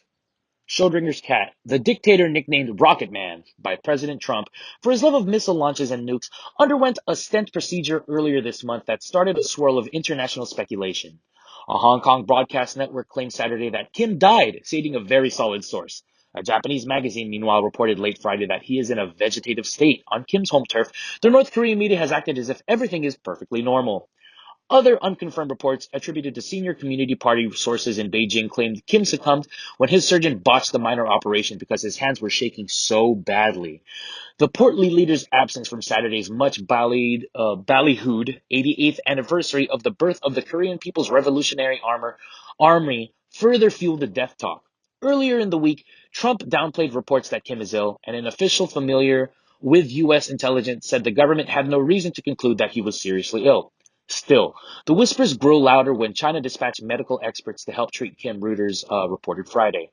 Schrodinger's cat, the dictator nicknamed Rocket Man by President Trump for his love of missile launches and nukes, underwent a stent procedure earlier this month that started a swirl of international speculation. A Hong Kong broadcast network claimed Saturday that Kim died, citing a very solid source. A Japanese magazine, meanwhile, reported late Friday that he is in a vegetative state on Kim's home turf. The North Korean media has acted as if everything is perfectly normal. Other unconfirmed reports attributed to senior community party sources in Beijing claimed Kim succumbed when his surgeon botched the minor operation because his hands were shaking so badly. The portly leader's absence from Saturday's much ballyhooed 88th anniversary of the birth of the Korean People's Revolutionary Army further fueled the death talk. Earlier in the week, Trump downplayed reports that Kim is ill, and an official familiar with U.S. intelligence said the government had no reason to conclude that he was seriously ill. Still, the whispers grow louder when China dispatched medical experts to help treat Kim, Reuters reported Friday.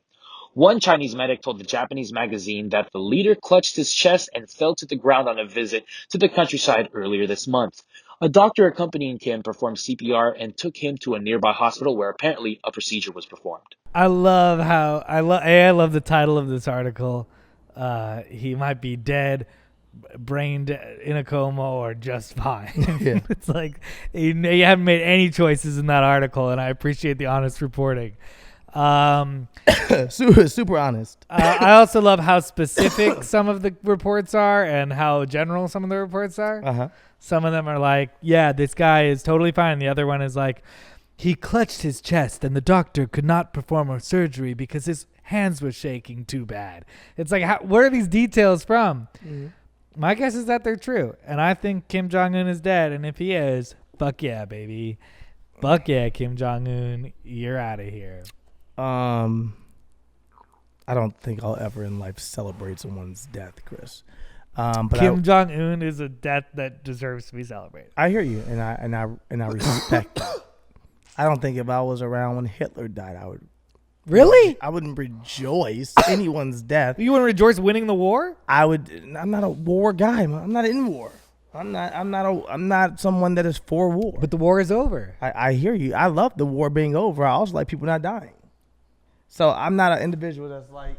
One Chinese medic told the Japanese magazine that the leader clutched his chest and fell to the ground on a visit to the countryside earlier this month. A doctor accompanying Kim performed CPR and took him to a nearby hospital where apparently a procedure was performed. I love the title of this article. He might be dead, brain in a coma, or just fine. Yeah. It's like you haven't made any choices in that article, and I appreciate the honest reporting. Super honest. I also love how specific some of the reports are and how general some of the reports are. Uh-huh. Some of them are like, yeah, this guy is totally fine. The other one is like, he clutched his chest and the doctor could not perform a surgery because his hands were shaking too bad. It's like, where are these details from? Mm-hmm. My guess is that they're true. And I think Kim Jong Un is dead. And if he is, fuck yeah, baby. Fuck yeah, Kim Jong Un. You're out of here. I don't think I'll ever in life celebrate someone's death, Chris. But Kim Jong Un is a death that deserves to be celebrated. I hear you, and I respect it. I don't think if I was around when Hitler died, I would. Really? I wouldn't rejoice anyone's death. You wouldn't rejoice winning the war? I would. I'm not a war guy. I'm not in war. I'm not someone that is for war. But the war is over. I hear you. I love the war being over. I also like people not dying. So I'm not an individual that's like,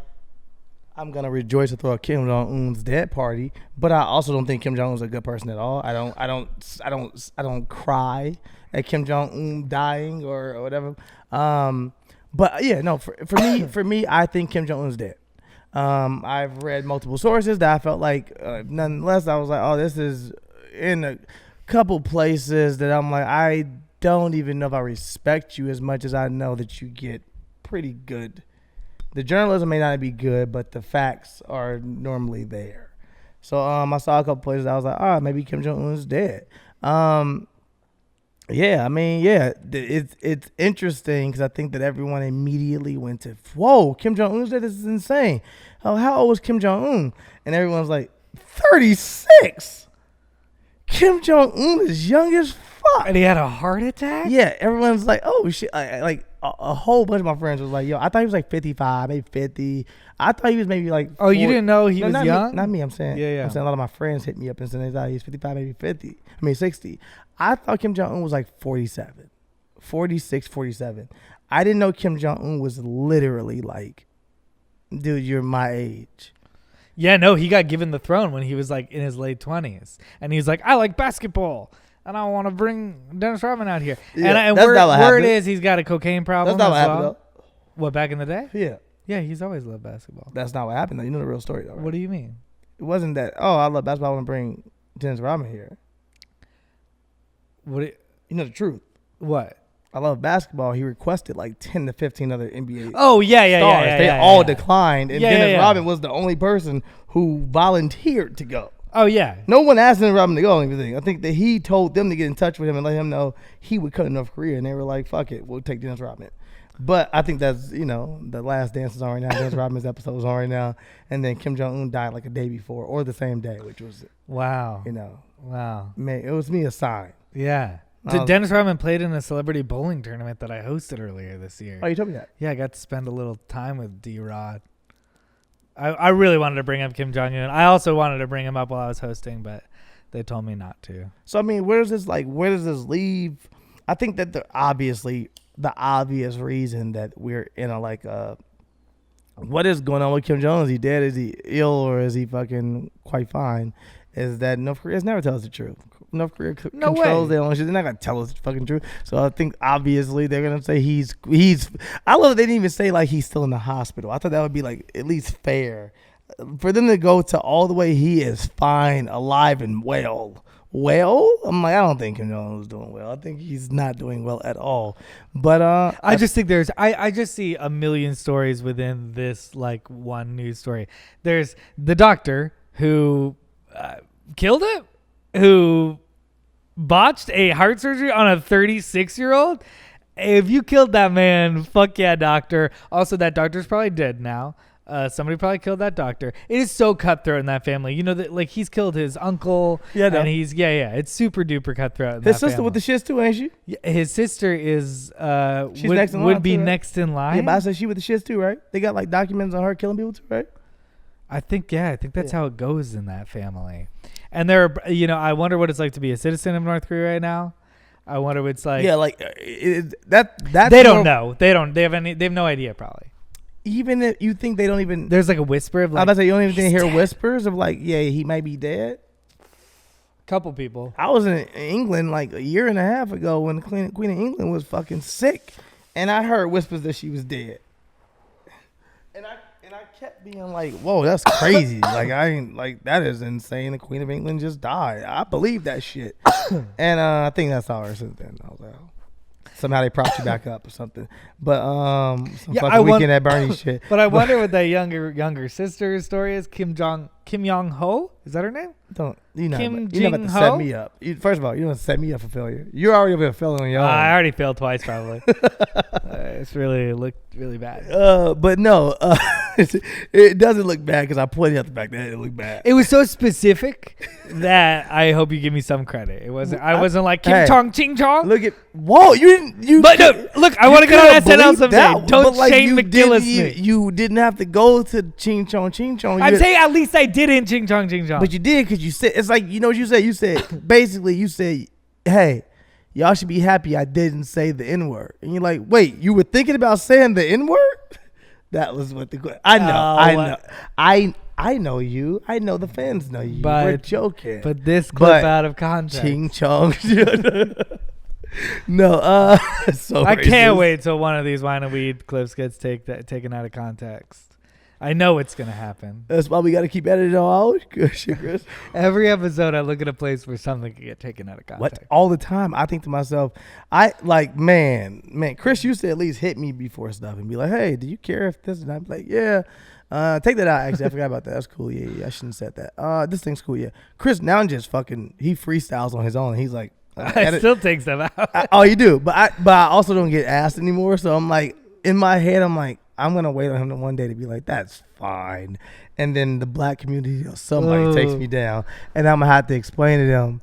I'm gonna rejoice to throw a Kim Jong Un's dead party, but I also don't think Kim Jong Un's a good person at all. I don't cry at Kim Jong Un dying or whatever. But yeah, no. For me, I think Kim Jong Un's dead. I've read multiple sources that I felt like, nonetheless, I was like, oh, this is in a couple places that I'm like, I don't even know if I respect you as much as I know that you get pretty good. The journalism may not be good, but the facts are normally there. So I saw a couple places I was like, maybe Kim Jong Un is dead. It's interesting because I think that everyone immediately went to, whoa, Kim Jong Un's dead. This is insane. How old was Kim Jong Un? And everyone's like, 36. Kim Jong Un is young as fuck? And he had a heart attack? Yeah, everyone's like, oh shit. Like a whole bunch of my friends was like, yo, I thought he was like 55, maybe 50. I thought he was maybe like. Oh, you didn't know he was not young? Not me. I'm saying. Yeah. I'm saying a lot of my friends hit me up and said they thought he was 55, maybe 50. I mean 60. I thought Kim Jong Un was like 47, 46, 47. I didn't know Kim Jong Un was literally like, dude, you're my age. Yeah, no, he got given the throne when he was like in his late 20s. And he was like, I like basketball. And I want to bring Dennis Rodman out here. Yeah, and that's not what word happened. is he's got a cocaine problem. That's not as what happened, well. What, back in the day? Yeah. Yeah, he's always loved basketball. That's not what happened, though. You know the real story, though, right? What do you mean? It wasn't that, oh, I love basketball, I want to bring Dennis Rodman here. What? You know the truth. What? I love basketball. He requested like 10 to 15 other NBA Oh, yeah, stars. They all declined. declined, and Yeah, Dennis yeah. Rodman was the only person who volunteered to go. Oh, yeah. No one asked Dennis Rodman to go or anything. I think that he told them to get in touch with him and let him know he would come to North Korea, and they were like, fuck it, we'll take Dennis Rodman. But I think that's, the Last Dance is on right now. Dennis Rodman's episode is on right now. And then Kim Jong-un died like a day before or the same day, which was, Wow. Wow. man, it was me a sign. Yeah. Oh. Dennis Rodman played in a celebrity bowling tournament that I hosted earlier this year. Oh, you told me that. Yeah, I got to spend a little time with D-Rod. I really wanted to bring up Kim Jong-un. I also wanted to bring him up while I was hosting, but they told me not to. So, I mean, where does this leave? I think that the obvious reason that we're in what is going on with Kim Jong-un? Is he dead? Is he ill? Or is he fucking quite fine? Is that North Korea's never tells the truth. North Korea controls their own shit. They're not gonna tell us the fucking truth. So I think obviously they're gonna say he's. I love that they didn't even say like he's still in the hospital. I thought that would be like at least fair for them to go to all the way. He is fine, alive, and well. Well, I'm like, I don't think Kim Jong-un is doing well. I think he's not doing well at all. But I just think I just see a million stories within this like one news story. There's the doctor who killed it, who botched a heart surgery on a 36-year-old. If you killed that man, fuck yeah, doctor. Also, that doctor's probably dead now. Somebody probably killed that doctor. It is so cutthroat in that family. You know that like he's killed his uncle. Yeah, no. And he's it's super duper cutthroat. In his that sister family. with the shits too, ain't she? Yeah, his sister is She's next in line would be too, right? next in line. Yeah, but I said she with the shits too, right? They got like documents on her killing people too, right? I think that's how it goes in that family. And there are, I wonder what it's like to be a citizen of North Korea right now. I wonder what it's like. Yeah, like that's they don't know. They have no idea probably. Even if you think they don't even, There's like a whisper of like, I was about to say you don't even he's hear dead. whispers of like, yeah, he might be dead. Couple people. I was in England like a year and a half ago when the Queen of England was fucking sick, and I heard whispers that she was dead. And I kept being like, whoa, that's crazy. Like I ain't like that is insane. The Queen of England just died. I believe that shit. And I think that's all her since then. I was like, oh. Somehow they propped you back up or something. But some fucking Weekend at Bernie's shit. But I wonder what that younger sister's story is. Kim Yong Ho, is that her name? You're not about to Jing set Ho? me up. First of all, you don't set me up for failure. You're already over here failing on your own. I already failed twice probably. It's really looked really bad. But no, it doesn't look bad because I pointed out the fact that it looked bad. It was so specific that I hope you give me some credit. It wasn't. I wasn't like Kim Hey, Chong Ching Chong. Look at whoa, you didn't. You But no, look, I want to get on SNL someday. That, Don't but Shane you McGillis didn't, me. you didn't have to go to Ching Chong Ching Chong. I'm saying at least I didn't Ching Chong Ching Chong. But you did because you said it's like you know what you said. You said basically you said, "Hey, y'all should be happy I didn't say the N word." And you're like, "Wait, you were thinking about saying the N word?" That was what the I know. I know you. I know the fans know you. But- We're joking. But this clip out of context. Ching Chong. No, so I can't racist. wait till one of these wine and weed clips gets taken out of context. I know it's gonna happen. That's why we got to keep editing all out. Good shit, Chris. Every episode, I look at a place where something can get taken out of context. What? All the time. I think to myself, man, Chris used to at least hit me before stuff and be like, hey, do you care if this? And I'm like, yeah. Take that out. Actually, I forgot about that. That's cool. Yeah, I shouldn't have said that. This thing's cool. Yeah. Chris now just fucking, he freestyles on his own. He's like, I still take stuff out. oh, you do. But I also don't get asked anymore. So I'm like, in my head, I'm like, I'm going to wait on him one day to be like, that's fine. And then the black community or somebody takes me down. And I'm going to have to explain to them,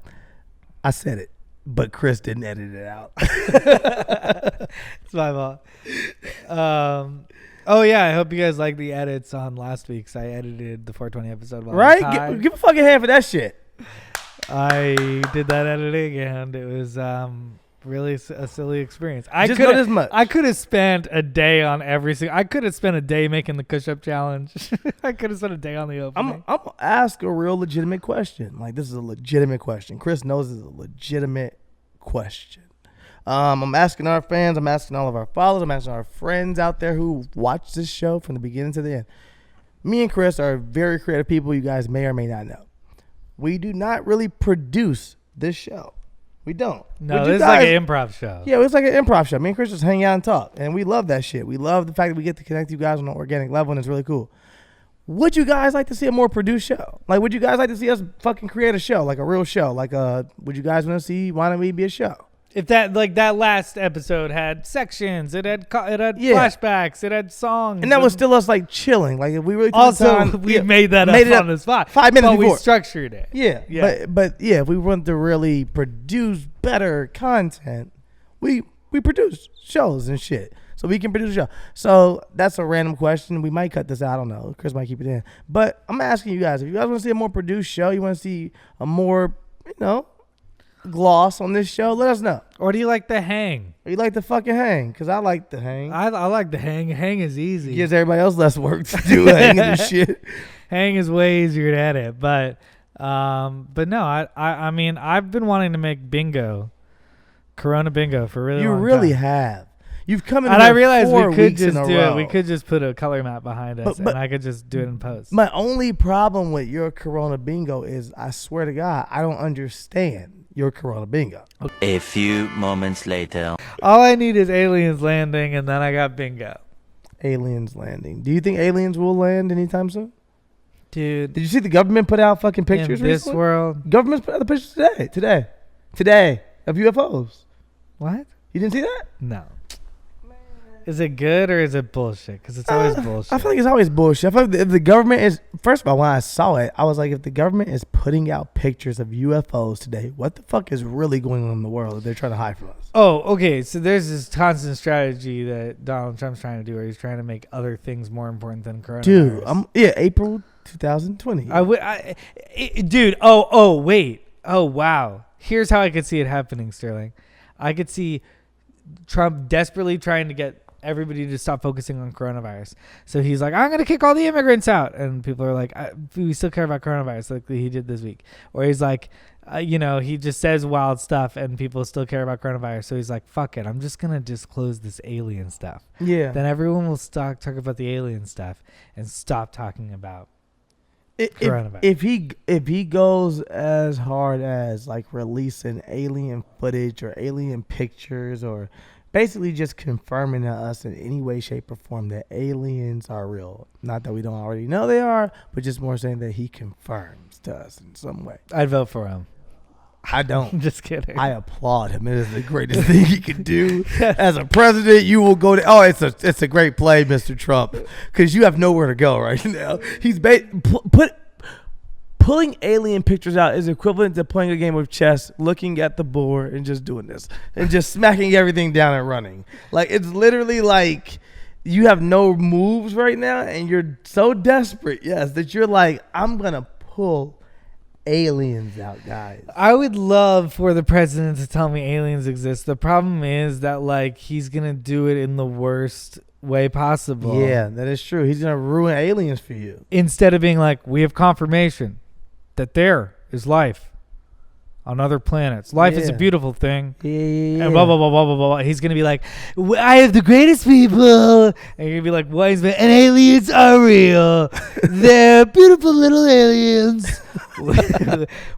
I said it. but Chris didn't edit it out. It's my fault. Oh yeah, I hope you guys like the edits on last week's. I edited the 420 episode. While I was high. Give a fucking hand for that shit. I did that editing, and it was really a silly experience. Just know this much. I could have spent a day on every single. I could have spent a day making the push-up challenge. I could have spent a day on the opening. I'm gonna ask a real legitimate question. Like, this is a legitimate question. Chris knows this is a legitimate question. I'm asking our fans. I'm asking all of our followers. I'm asking our friends out there who watch this show from the beginning to the end. Me and Chris are very creative people. You guys may or may not know. We do not really produce this show. We don't. No, this is like an improv show. Yeah, it's like an improv show. Me and Chris just hang out and talk. And we love that shit. We love the fact that we get to connect you guys on an organic level, and it's really cool. Would you guys like to see a more produced show? Like, would you guys like to see us fucking create a show, like a real show? Like, would you guys want to see Why Don't We Be a Show? If that last episode had sections, it had flashbacks, it had songs, and that was still us like chilling. Like, if we really made that up on the spot 5 minutes but before. we structured it. Yeah. But yeah, if we want to really produce better content, we produce shows and shit. So we can produce a show. So that's a random question. We might cut this out. I don't know. Chris might keep it in. But I'm asking you guys, if you guys want to see a more produced show, you want to see a more, gloss on this show, let us know. Or do you like the hang? Or you like the fucking hang? Because I like the hang. I like the hang. Hang is easy. Gives everybody else less work to do hanging and shit. Hang is way easier to edit. But no, I mean, I've been wanting to make bingo, Corona bingo for a really long time. You really have. You've come in and I realized 4 we could weeks in just a do row. it. We could just put a color map behind us, and I could just do it in post. My only problem with your Corona bingo is, I swear to God, I don't understand your Corona bingo. A few moments later. All I need is aliens landing, and then I got bingo. Aliens landing. Do you think aliens will land anytime soon? Dude. Did you see the government put out fucking pictures in this recently? world? Government's put out the pictures today of UFOs. What? You didn't see that? No. Is it good or is it bullshit? Because it's always bullshit. I feel like it's always bullshit. I feel like if the government is, first of all, when I saw it, I was like, if the government is putting out pictures of UFOs today, what the fuck is really going on in the world that they're trying to hide from us? Oh, okay. So there's this constant strategy that Donald Trump's trying to do, where he's trying to make other things more important than coronavirus. Dude, April 2020. Dude. Oh, wait. Oh, wow. Here's how I could see it happening, Sterling. I could see Trump desperately trying to get everybody to stop focusing on coronavirus. So he's like, I'm going to kick all the immigrants out. And people are like, we still care about coronavirus, like he did this week. Or he's like, he just says wild stuff and people still care about coronavirus. So he's like, fuck it. I'm just going to disclose this alien stuff. Yeah. Then everyone will stop talking about the alien stuff and stop talking about coronavirus. If he goes as hard as like releasing alien footage or alien pictures, or basically just confirming to us in any way, shape, or form that aliens are real. Not that we don't already know they are, but just more saying that he confirms to us in some way. I'd vote for him. I don't. I'm just kidding. I applaud him. It is the greatest thing he can do. As a president, you will go to, it's a great play, Mr. Trump, because you have nowhere to go right now. He's pulling alien pictures out is equivalent to playing a game of chess, looking at the board and just doing this and just smacking everything down and running. Like, it's literally like you have no moves right now and you're so desperate, yes, that you're like, I'm going to pull aliens out, guys. I would love for the president to tell me aliens exist. The problem is that, like, he's going to do it in the worst way possible. Yeah, that is true. He's going to ruin aliens for you. Instead of being like, we have confirmation that there is life on other planets. Life is a beautiful thing. Yeah. And blah, blah, blah, blah, blah, blah. He's going to be like, I have the greatest people. And you're going to be like, wise men. And aliens are real. They're beautiful little aliens.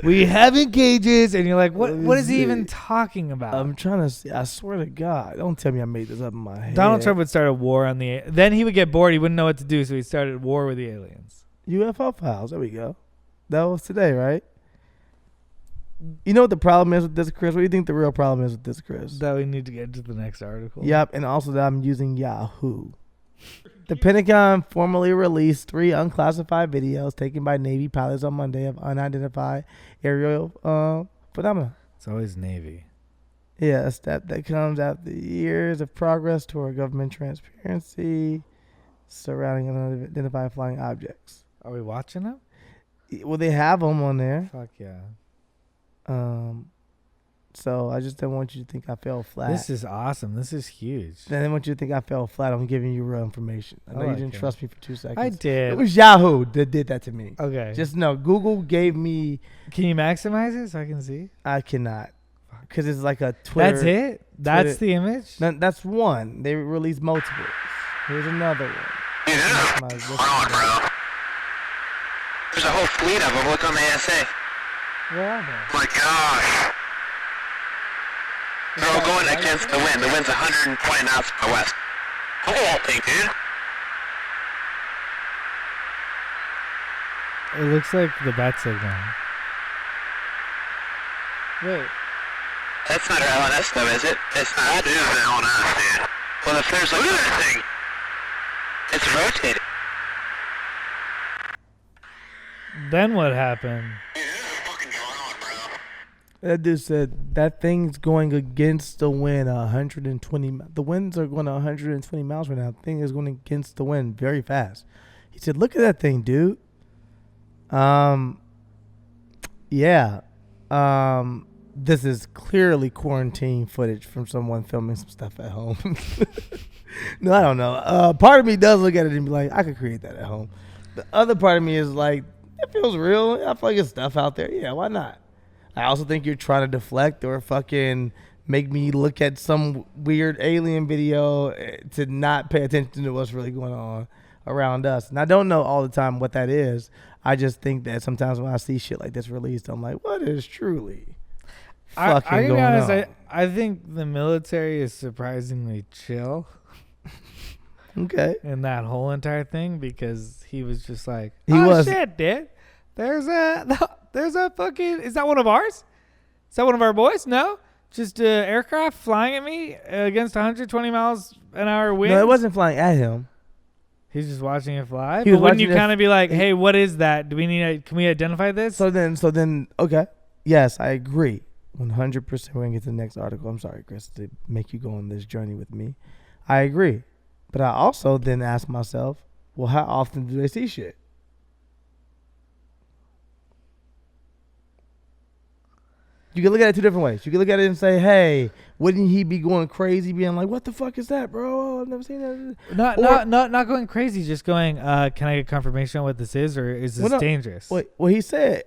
We have in cages. And you're like, what is he even talking about? I'm trying to see. I swear to God. Don't tell me I made this up in my head. Donald Trump would start a war on the... Then he would get bored. He wouldn't know what to do. So he started a war with the aliens. UFO files. There we go. That was today, right? You know what the problem is with this, Chris? What do you think the real problem is with this, Chris? That we need to get into the next article. Yep, and also that I'm using Yahoo. The Pentagon formally released 3 unclassified videos taken by Navy pilots on Monday of unidentified aerial phenomena. It's always Navy. Yeah, a step that comes after years of progress toward government transparency surrounding unidentified flying objects. Are we watching them? Well, they have them on there. Fuck yeah. So I just don't want you to think I fell flat. This is awesome. This is huge. I didn't want you to think I fell flat. I'm giving you real information. I know you didn't trust me for 2 seconds. I did. It was Yahoo that did that to me. Okay. Just know, Google gave me. Can you maximize it so I can see? I cannot, because it's like a Twitter. That's it. That's the image. No, that's one. They released multiple. Here's another one. Hold on, bro. There's a whole fleet of them. Look on the ASA. Where are they? Oh my gosh. They're all going against the wind. The wind's 120 knots from the west. Look at that thing, dude. It looks like the bat signal. Wait. That's not our LNS though, is it? It's not. That is the LNS, dude. Well, if there's like... Look at that thing. It's rotating. Then what happened? That dude said that thing's going against the wind 120. The winds are going 120 miles right now. The thing is going against the wind very fast. He said, "Look at that thing, dude." Yeah. This is clearly quarantine footage from someone filming some stuff at home. No, I don't know. Part of me does look at it and be like, I could create that at home. The other part of me is like, it feels real. I feel like it's stuff out there. Yeah, why not? I also think you're trying to deflect or fucking make me look at some weird alien video to not pay attention to what's really going on around us. And I don't know all the time what that is. I just think that sometimes when I see shit like this released, I'm like, what is truly fucking I going honest, on? I think the military is surprisingly chill. Okay. In that whole entire thing, because he was just like, shit, dude. There's a fucking, is that one of ours? Is that one of our boys? No? Just aircraft flying at me against 120 miles an hour wind? No, it wasn't flying at him. He's just watching it fly? He was but wouldn't you watching kind of be like, hey, what is that? Do we need can we identify this? So then, okay. Yes, I agree. 100% we're going to get to the next article. I'm sorry, Chris, to make you go on this journey with me. I agree. But I also then ask myself, well, how often do they see shit? You can look at it two different ways. You can look at it and say, hey, wouldn't he be going crazy being like, what the fuck is that, bro? I've never seen that. Not going crazy, just going, can I get confirmation on what this is, or is this dangerous? Well, he said,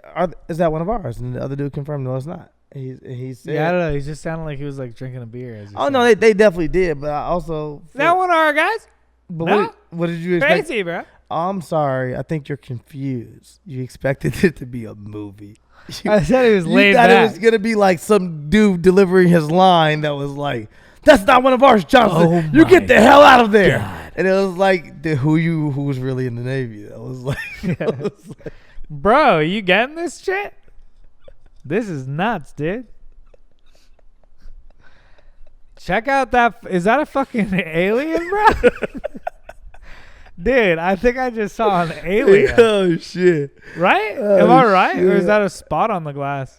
is that one of ours? And the other dude confirmed, no, it's not. He said, yeah, I don't know. He just sounded like he was like drinking a beer. Oh, no, they definitely did. But I also. Is that one of our guys? But no? What did you expect? Crazy, bro. I'm sorry. I think you're confused. You expected it to be a movie. I said it was laid back. You thought it was going to be like some dude delivering his line that was like, that's not one of ours, Johnson. You get the hell out of there. God. And it was like, who was really in the Navy? That was like, bro, you getting this shit? This is nuts, dude. Check out that. Is that a fucking alien, bro? Dude, I think I just saw an alien. Oh, shit. Right? Oh, am I right? shit. Or is that a spot on the glass?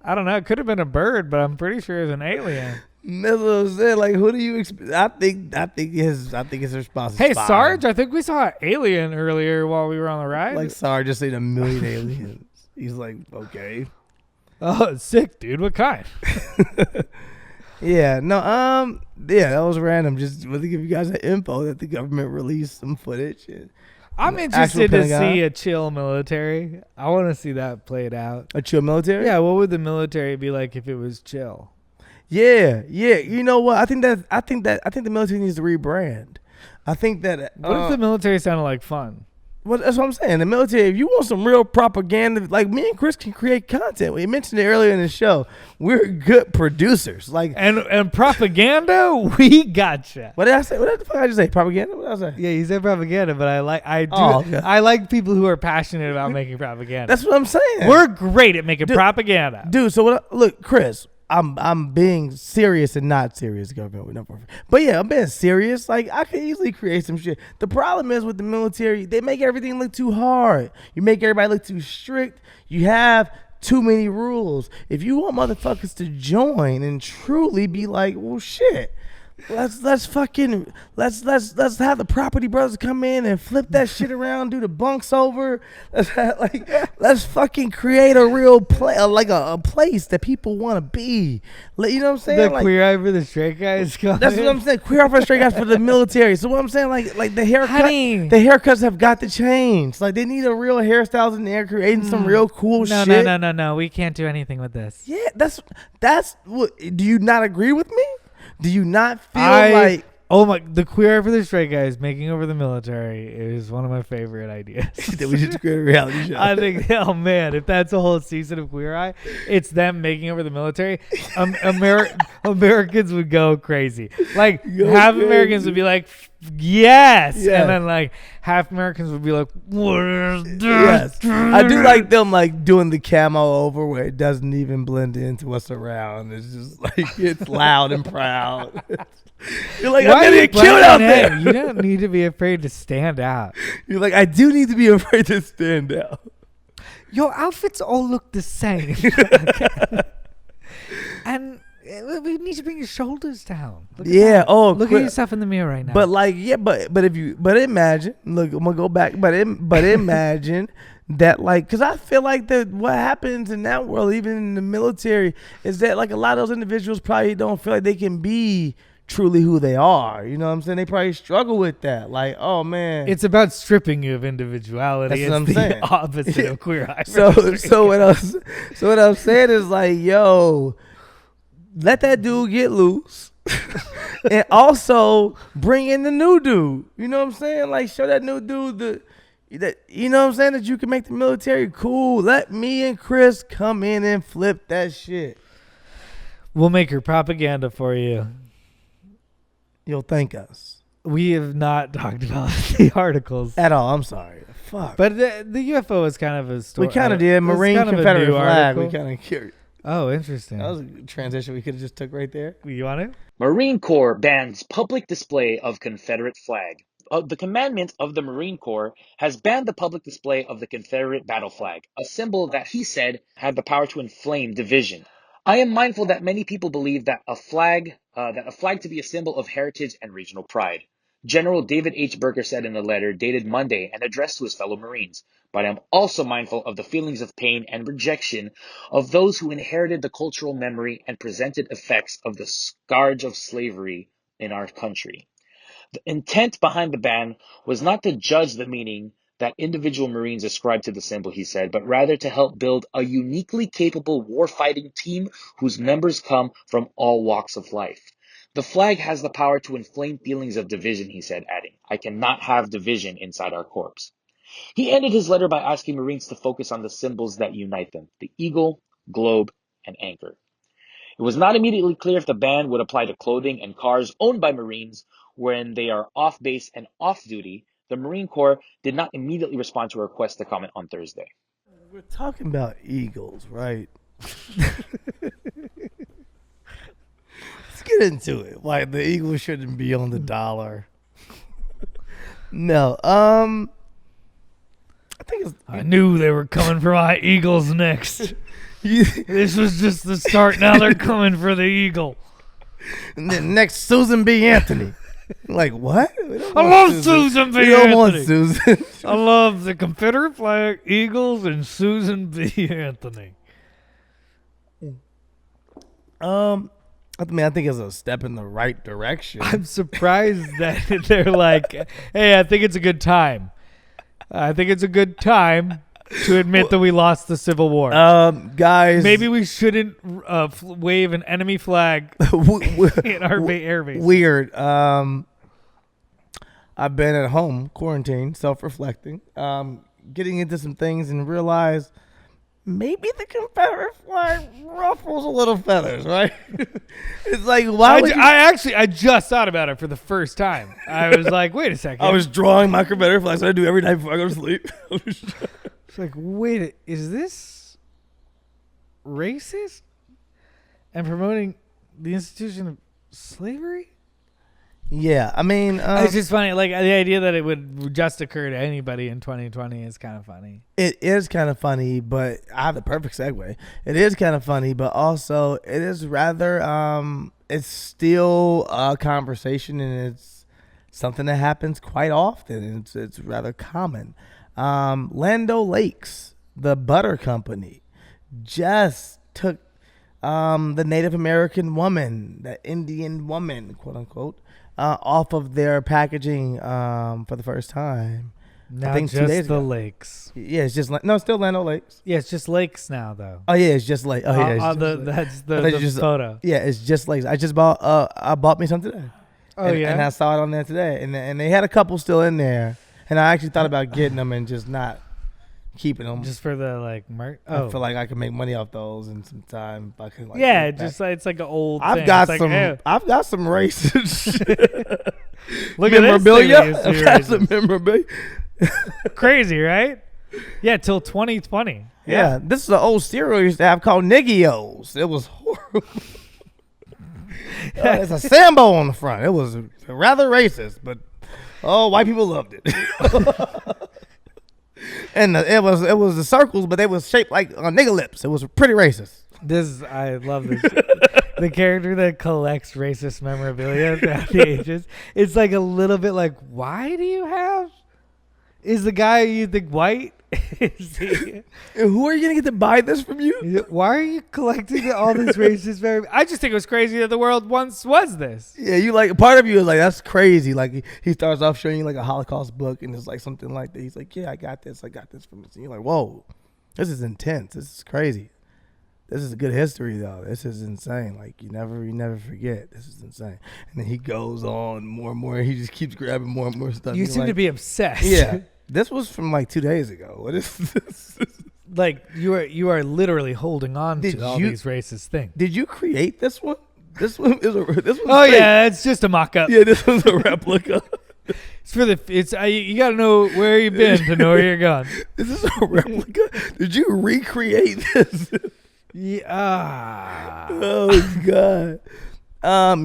I don't know. It could have been a bird, but I'm pretty sure it's an alien. That's what I'm saying. Like, who do you expect? I think his response is hey, fine. Sarge, I think we saw an alien earlier while we were on the ride. Like, Sarge just seen a million aliens. He's like, okay. Oh, sick, dude. What kind? Yeah, no, yeah, that was random. Just want to give you guys the info that the government released some footage. And I'm interested to see a chill military. I want to see that played out. A chill military? Yeah, what would the military be like if it was chill? Yeah. You know what? I think the military needs to rebrand. I think that. What if the military sounded like fun? Well, that's what I'm saying. The military, if you want some real propaganda, like me and Chris can create content. We mentioned it earlier in the show. We're good producers. Like and propaganda, we gotcha. What did I say? What the fuck did I just say? Propaganda? What did I say? Yeah, you said propaganda, but I like people who are passionate about making propaganda. That's what I'm saying. We're great at making propaganda. Dude, so look, Chris, I'm being serious and not serious, government. But yeah, I'm being serious. Like, I could easily create some shit. The problem is with the military, they make everything look too hard. You make everybody look too strict. You have too many rules. If you want motherfuckers to join and truly be like, well, shit, let's have the property brothers come in and flip that shit around, do the bunks over. Let's fucking create a real a place that people want to be. You know what I'm saying? The queer eye for the straight guys. That's what I'm saying. Queer eye for the straight guys for the military. So what I'm saying, like the haircut, Honey. the haircuts have got to change. Like they need a real hairstyles in there, creating some real cool shit. No. We can't do anything with this. Yeah, that's what. Do you not agree with me? Do you not feel like? Oh my! The queer eye for the straight guys making over the military is one of my favorite ideas. That we should create a reality show. I think, oh man, if that's a whole season of Queer Eye, it's them making over the military. Americans would go crazy. Like half Americans would be like, yes, and then like half Americans would be like, what is this? Yes. I do like them like doing the camo over where it doesn't even blend into what's around. It's just like it's loud and proud. You're like, I'm gonna get killed out there. You don't need to be afraid to stand out. You're like, I do need to be afraid to stand out. Your outfits all look the same. And we need to bring your shoulders down. Look at yourself in the mirror right now. But like, but imagine. Look, I'm gonna go back. But imagine that, like, because I feel like that what happens in that world, even in the military, is that like a lot of those individuals probably don't feel like they can be truly who they are. You know what I'm saying? They probably struggle with that. Like, oh man, it's about stripping you of individuality. That's what I'm saying. Opposite of Queer Eye. So what I'm saying is like, yo, let that dude get loose. And also bring in the new dude. You know what I'm saying? Like, show that new dude that you know what I'm saying, that you can make the military cool. Let me and Chris come in and flip that shit. We'll make your propaganda for you. You'll thank us. We have not talked about the articles at all. I'm sorry. Fuck. But the UFO is kind of a story. We kind of did. Marine Confederate flag. We kind of carried. Oh, interesting. That was a transition we could have just took right there. You want it? Marine Corps bans public display of Confederate flag. The commandment of the Marine Corps has banned the public display of the Confederate battle flag, a symbol that he said had the power to inflame division. I am mindful that many people believe that a flag to be a symbol of heritage and regional pride. General David H. Burger said in a letter dated Monday and addressed to his fellow Marines, but I am also mindful of the feelings of pain and rejection of those who inherited the cultural memory and presented effects of the scourge of slavery in our country. The intent behind the ban was not to judge the meaning that individual Marines ascribed to the symbol, he said, but rather to help build a uniquely capable warfighting team whose members come from all walks of life. The flag has the power to inflame feelings of division, he said, adding, I cannot have division inside our corps. He ended his letter by asking Marines to focus on the symbols that unite them, the eagle, globe, and anchor. It was not immediately clear if the ban would apply to clothing and cars owned by Marines when they are off base and off duty. The Marine Corps did not immediately respond to a request to comment on Thursday. We're talking about eagles, right? Let's get into it. Like, the eagle shouldn't be on the dollar. No, I think I knew they were coming for my Eagles next. This was just the start. Now they're coming for the eagle. And then next, Susan B. Anthony. Like, what? I love Susan B. Anthony. don't want Susan. I love the Confederate flag, Eagles, and Susan B. Anthony. I mean, I think it's a step in the right direction. I'm surprised that they're like, hey, I think it's a good time. I think it's a good time to admit that we lost the Civil War. Guys. Maybe we shouldn't wave an enemy flag in our airbase. Weird. I've been at home, quarantined, self-reflecting, getting into some things and realized maybe the Confederate flag ruffles a little feathers, right? It's like, why would I just thought about it for the first time. I was like, wait a second. I was drawing my Confederate flag, so I do every night before I go to sleep. It's like, wait, is this racist and promoting the institution of slavery? Yeah, I mean, It's just funny, like the idea that it would just occur to anybody in 2020 is kind of funny. it is kind of funny, but I have the perfect segue. It is kind of funny, but also it is rather it's still a conversation, and it's something that happens quite often, and it's rather common. Lando Lakes, the butter company, just took the Native American woman, the Indian woman, quote unquote, off of their packaging for the first time. Now I think 2 just days the ago. lakes. Yeah, it's just no, still Lando Lakes. Yeah, it's just lakes now, though. Oh yeah, it's just like it's That's I the thought you just- photo. yeah, it's just Lakes. I just bought I bought me some today. Oh and, yeah. and I saw it on there today, and they had a couple still in there, and I actually thought about getting them and just not keeping them. Just for the like merch. I Oh, feel like I could make money off those in some time. If I could, like, yeah. get back. Just like, it's like an old. I've thing. got It's like, some. ew. I've got some racist Look at this memorabilia. thing we used to be I've got some racist. memorabilia. Crazy, right? Yeah, till 2020. Yeah, this is an old cereal we used to have called Niggios. It was horrible. It's a Sambo on the front. It was rather racist, but white people loved it. And it was the circles, but they was shaped like nigger lips. It was pretty racist. I love this. The character that collects racist memorabilia throughout the ages. It's like a little bit like, why do you have? Is the guy you think white? Is he? And who are you gonna get to buy this from you? Why are you collecting all this racist memorabilia? I just think it was crazy that the world once was this. Yeah, you like part of you is like that's crazy. Like he starts off showing you like a Holocaust book, and it's like something like that. He's like, yeah, I got this from this. And you're like, whoa, this is intense. This is crazy. This is a good history though. This is insane. Like you never forget. This is insane. And then he goes on more and more. He just keeps grabbing more and more stuff. You You're seem to like, be obsessed. yeah. This was from like 2 days ago. What is this? Like you are literally holding on Did to all you- these racist things. Did you create this one? This one is this one. Oh yeah, it's just a mock-up. Yeah, this was a replica. It's for you got to know where you've been to know where you're going. This is a replica. Did you recreate this? Yeah. Oh god.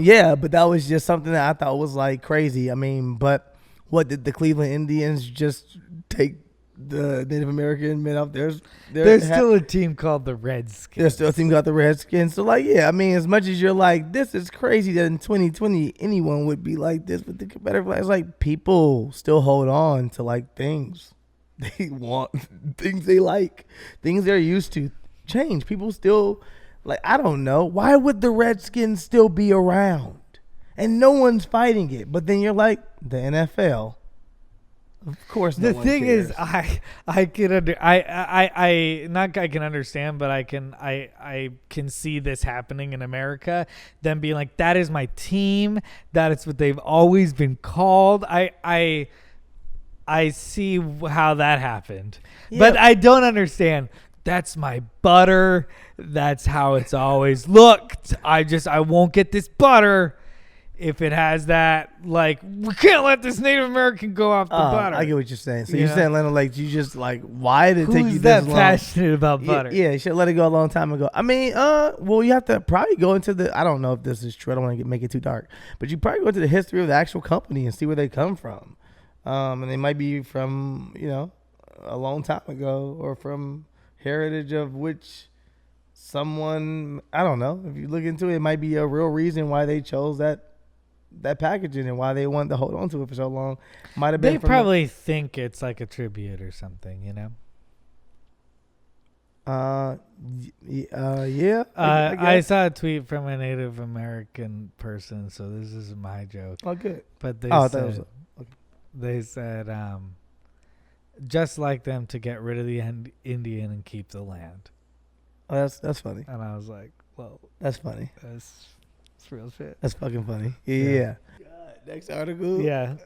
Yeah, but that was just something that I thought was like crazy. I mean, but what did the Cleveland Indians just take the Native American men off their There's still a team called the Redskins. there's still a team got the Redskins. So like, yeah, I mean, as much as you're like, this is crazy that in 2020 anyone would be like this with the Confederate flag. It's like people still hold on to like things they want, things they like, things they're used to. Change. People still like, I don't know. Why would the Redskins still be around? And no one's fighting it. But then you're like, the NFL. Of course no The one thing cares. is, I can understand, but I can see this happening in America. Them being like, that is my team. That is what they've always been called. I see how that happened, but Yeah. I don't understand. That's my butter. That's how it's always looked. I won't get this butter if it has that. Like, we can't let this Native American go off the butter. I get what you're saying. So You you're know? saying, Leonard, like, you just like, why did it take you Who's this that long? passionate about butter? Yeah, you should let it go a long time ago. I mean, well, you have to probably go into I don't know if this is true. I don't want to make it too dark, but you probably go into the history of the actual company and see where they come from. And they might be from, a long time ago, or from heritage of which someone, I don't know. If you look into it, it might be a real reason why they chose that packaging and why they wanted to hold on to it for so long. Might have been They from probably think it's like a tribute or something, you know? Yeah. I guess. saw a tweet from a Native American person, so this is my joke. Oh, good. But they Oh, I thought it said, was they said, just like them to get rid of the Indian and keep the land. Oh, that's funny. And I was like, well, That's funny. that's real shit. That's fucking funny. Yeah. Yeah. God, next article. Yeah.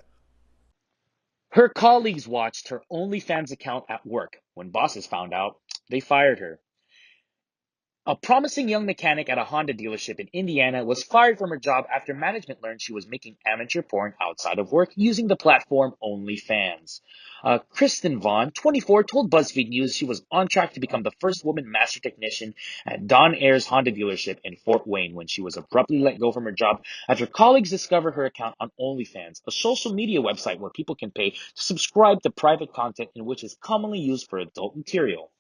Her colleagues watched her OnlyFans account at work. When bosses found out, they fired her. A promising young mechanic at a Honda dealership in Indiana was fired from her job after management learned she was making amateur porn outside of work using the platform OnlyFans. Kristen Vaughn, 24, told BuzzFeed News she was on track to become the first woman master technician at Don Ayers Honda dealership in Fort Wayne when she was abruptly let go from her job after colleagues discovered her account on OnlyFans, a social media website where people can pay to subscribe to private content in which is commonly used for adult material.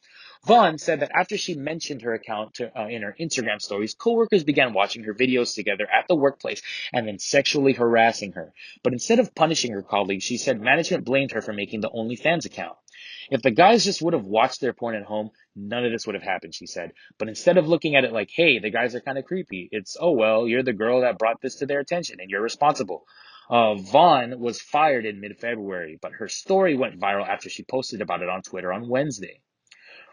Vaughn said that after she mentioned her account in her Instagram stories, coworkers began watching her videos together at the workplace and then sexually harassing her. But instead of punishing her colleagues, she said management blamed her for making the OnlyFans account. If the guys just would have watched their porn at home, none of this would have happened, she said. But instead of looking at it like, hey, the guys are kind of creepy, it's, oh, well, you're the girl that brought this to their attention and you're responsible. Vaughn was fired in mid-February, but her story went viral after she posted about it on Twitter on Wednesday.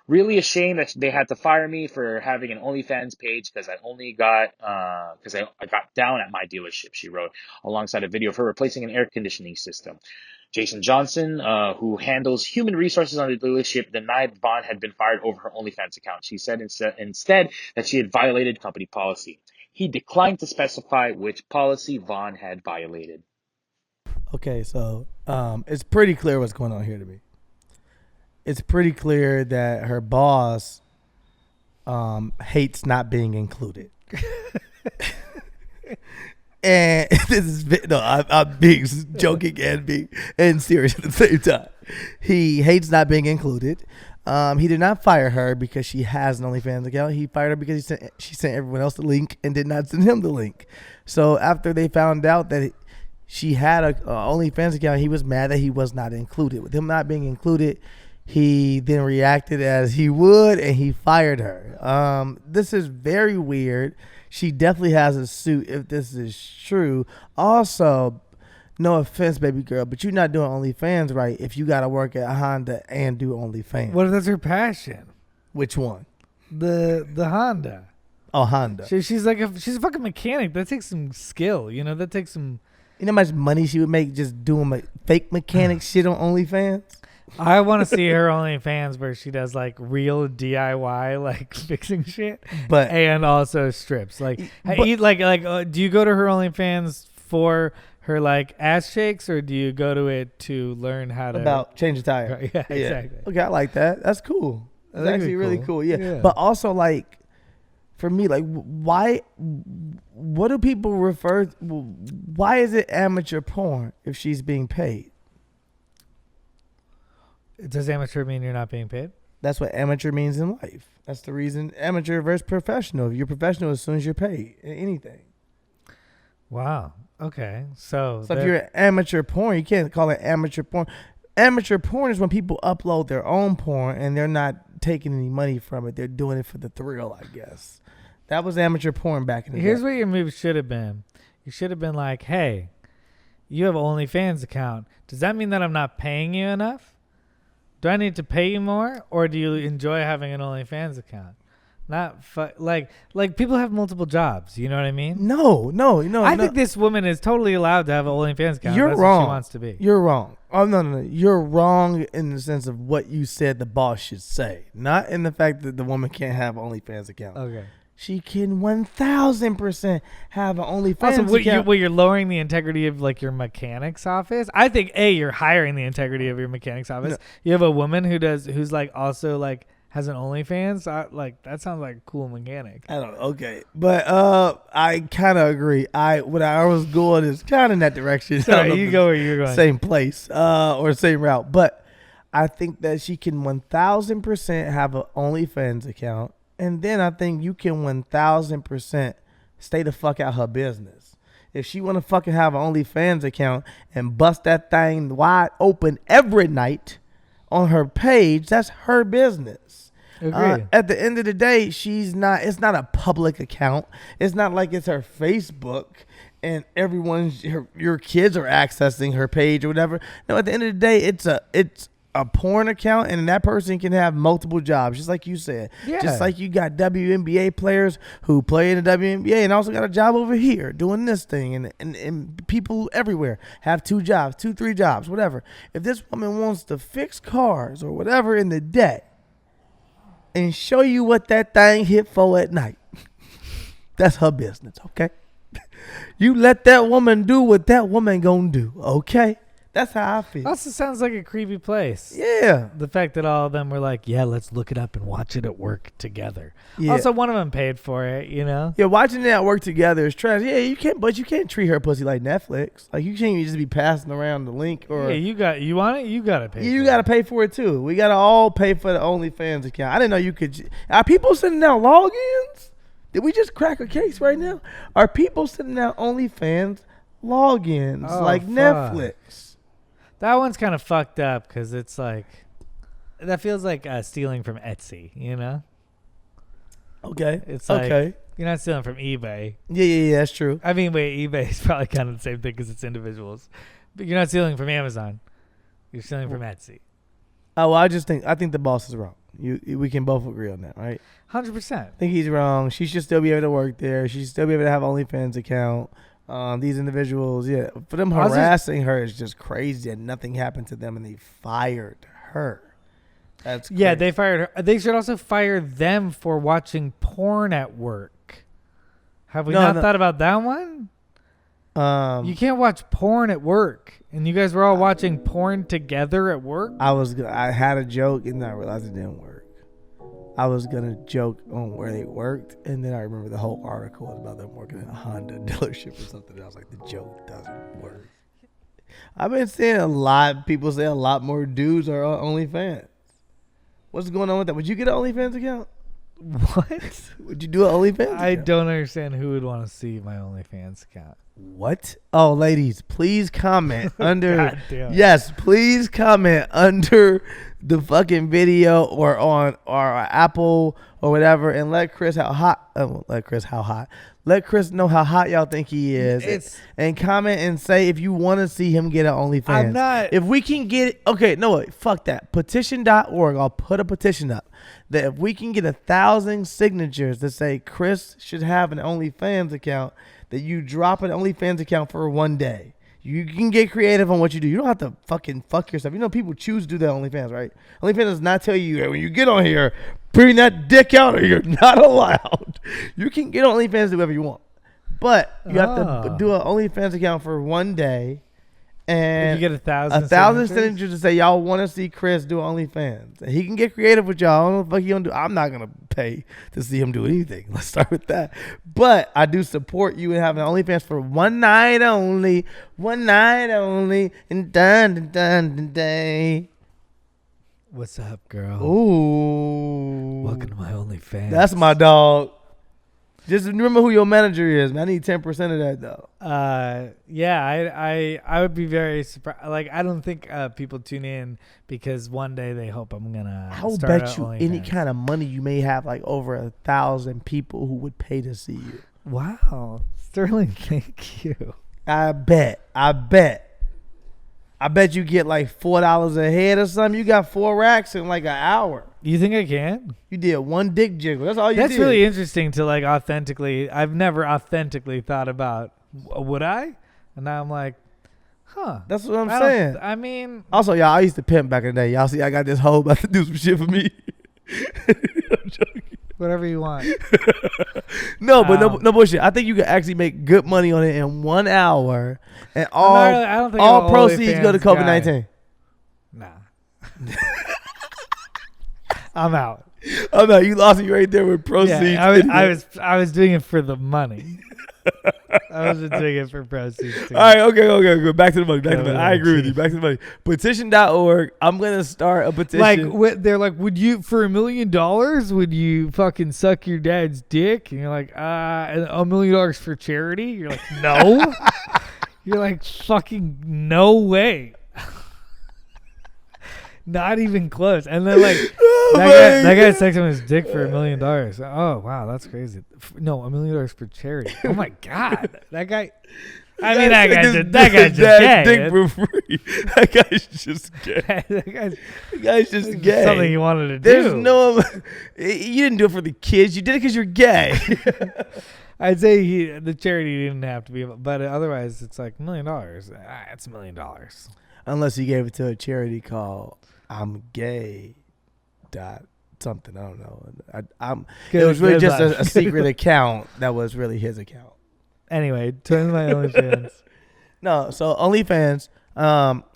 Really ashamed that they had to fire me for having an OnlyFans page because I got down at my dealership, she wrote, alongside a video of her replacing an air conditioning system. Jason Johnson, who handles human resources on the dealership, denied Vaughn had been fired over her OnlyFans account. She said instead that she had violated company policy. He declined to specify which policy Vaughn had violated. Okay, so it's pretty clear what's going on here to me. It's pretty clear that her boss hates not being included. And this is I'm being joking and serious at the same time. He hates not being included. He did not fire her because she has an OnlyFans account. He fired her because she sent everyone else the link and did not send him the link. So after they found out that she had a OnlyFans account, he was mad that he was not included. With him not being included, he then reacted as he would, and he fired her. This is very weird. She definitely has a suit if this is true. Also, no offense, baby girl, but you're not doing OnlyFans right if you got to work at Honda and do OnlyFans. What if that's her passion? Which one? The Honda. Oh, Honda. She's a fucking mechanic. That takes some skill, you know. That takes some. You know how much money she would make just doing fake mechanic shit on OnlyFans? I want to see her OnlyFans where she does like real DIY like fixing shit, but and also strips. Like, do you go to her OnlyFans for her like ass shakes, or do you go to it to learn how to change the tire? Yeah, exactly. Okay, I like that. That's cool. That's actually really cool. Yeah, but also like for me, like why? What do people refer? Why is it amateur porn if she's being paid? Does amateur mean you're not being paid? That's what amateur means in life. That's the reason amateur versus professional. You're professional as soon as you're paid in anything. Wow. Okay. So if you're amateur porn, you can't call it amateur porn. Amateur porn is when people upload their own porn and they're not taking any money from it. They're doing it for the thrill, I guess. That was amateur porn back in the day. Here's what your move should have been. You should have been like, hey, you have an OnlyFans account. Does that mean that I'm not paying you enough? Do I need to pay you more, or do you enjoy having an OnlyFans account? Not like people have multiple jobs. You know what I mean? No. I think this woman is totally allowed to have an OnlyFans account. You're That's wrong. What she wants to be. You're wrong. Oh no. You're wrong in the sense of what you said the boss should say, not in the fact that the woman can't have an OnlyFans account. Okay. She can 1,000% have an OnlyFans account. You're lowering the integrity of like your mechanic's office. I think you're hiring the integrity of your mechanic's office. No. You have a woman who's like also like has an OnlyFans. That sounds like a cool mechanic. I don't know. Okay, but I kind of agree. What I was going is kind of in that direction. Sorry, you go where you're going. Same place or same route, but I think that she can 1,000% have an OnlyFans account. And then I think you can 1,000% stay the fuck out her business. If she want to fucking have an OnlyFans account and bust that thing wide open every night on her page, that's her business. At the end of the day, it's not a public account. It's not like it's her Facebook and your kids are accessing her page or whatever. No, at the end of the day, it's a porn account, and that person can have multiple jobs, just like you said. Yeah. Just like you got WNBA players who play in the WNBA and also got a job over here doing this thing, and people everywhere have 2 jobs, 3 jobs, whatever. If this woman wants to fix cars or whatever in the day, and show you what that thing hit for at night. That's her business, okay? You let that woman do what that woman gonna do, okay? That's how I feel. Also sounds like a creepy place. Yeah. The fact that all of them were like, yeah, let's look it up and watch it at work together. Yeah. Also, one of them paid for it, you know? Yeah, watching that work together is trash. Yeah, you can't treat her pussy like Netflix. Like, you can't just be passing around the link or. Yeah, you want it? You got to pay You for got to it. pay for it too. We got to all pay for the OnlyFans account. I didn't know you could. Are people sending out logins? Did we just crack a case right now? Are people sending out OnlyFans logins like fuck. Netflix? That one's kind of fucked up because it's like, that feels like stealing from Etsy, you know? Okay. It's like, okay. you're not stealing from eBay. Yeah, that's true. I mean, wait, eBay is probably kind of the same thing because it's individuals. But you're not stealing from Amazon. You're stealing from Etsy. Oh, well, I think the boss is wrong. We can both agree on that, right? 100%. I think he's wrong. She should still be able to work there. She should still be able to have OnlyFans account. These individuals, yeah, for them harassing her is just crazy, and nothing happened to them, and they fired her. That's crazy. Yeah, they fired her. They should also fire them for watching porn at work. Have we not thought about that one? You can't watch porn at work, and you guys were all watching porn together at work. I had a joke, and then I realized it didn't work. I was gonna joke on where they worked, and then I remember the whole article was about them working in a Honda dealership or something. And I was like, the joke doesn't work. I've been seeing people say a lot more dudes are on OnlyFans. What's going on with that? Would you get an OnlyFans account? What? Would you do an OnlyFans account? I don't understand who would want to see my OnlyFans account. What? Oh, ladies, please comment under. God damn it. Yes, please comment under the fucking video or on our Apple or whatever, and let Chris how hot. Let Chris know how hot y'all think he is, and comment and say if you want to see him get an OnlyFans. I'm not. If we can get okay, no wait, fuck that. Petition.org. I'll put a petition up that if we can get 1,000 signatures that say Chris should have an OnlyFans account, that you drop an OnlyFans account for one day. You can get creative on what you do. You don't have to fucking fuck yourself. You know people choose to do that OnlyFans, right? OnlyFans does not tell you, hey, when you get on here, bring that dick out or you're not allowed. You can get on OnlyFans, do whatever you want. But you have to do an OnlyFans account for one day. And if you get 1,000 signatures to say y'all want to see Chris do OnlyFans. And he can get creative with y'all. I don't know what the fuck he gonna do. I'm not gonna pay to see him do anything. Let's start with that. But I do support you in having OnlyFans for one night only, and done day. What's up, girl? Ooh, Welcome to my OnlyFans. that's my dog. Just remember who your manager is, man. I need 10% of that though. Yeah, I would be very surprised. Like, I don't think people tune in because one day they hope I'm gonna. I'll start bet you OnlyFans. any kind of money you may have, like over 1,000 people who would pay to see you. Wow, Sterling, thank you. I bet you get like $4 a head or something. You got 4 racks in like an hour. You think I can? You did one dick jiggle. That's all you did. That's really interesting to like authentically. I've never authentically thought about. Would I? And now I'm like, huh. That's what I'm saying. I mean, Also, y'all, I used to pimp back in the day. Y'all see, I got this hoe about to do some shit for me. I'm joking. whatever you want. No, but no bullshit. I think you can actually make good money on it in 1 hour, and I don't think all I'm an proceeds go to OnlyFans COVID-19. Nah. I'm out. Oh no, you lost me right there with proceeds. Yeah, I was doing it for the money. I wasn't doing it for proceeds. Too. All right, okay. Back to the money. I agree with you. Back to the money. Petition.org. I'm gonna start a petition. Like they're like, would you for $1 million? Would you fucking suck your dad's dick? And you're like, and $1 million for charity? You're like, no. You're like, fucking no way. Not even close. And then like that guy sucking his dick for $1 million. Oh wow, that's crazy. No, $1 million for charity. Oh my god, that guy. I mean, that guy's just gay. Dick for free. That guy's just gay. that guy's just gay. Something you wanted to There's do. no. You didn't do it for the kids. You did it because you're gay. I'd say the charity didn't have to be, but otherwise it's like $1 million. It's $1 million. Unless he gave it to a charity called I'm Gay. something. I don't know. It Good- was really good just luck. a secret account that was really his account. Anyway, turn to my OnlyFans. No, so OnlyFans,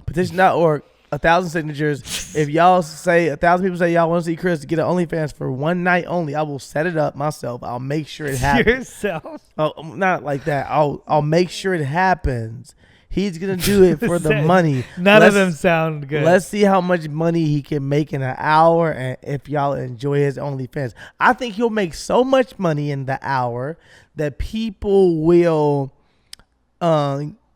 petition.org, 1,000 signatures. If y'all say 1,000 people say y'all want to see Chris get an OnlyFans for one night only, I will set it up myself. I'll make sure it happens. Yourself. Oh, not like that. I'll make sure it happens. He's gonna do it for the money. None of them sound good. Let's see how much money he can make in an hour, and if y'all enjoy his OnlyFans, I think he'll make so much money in the hour that people will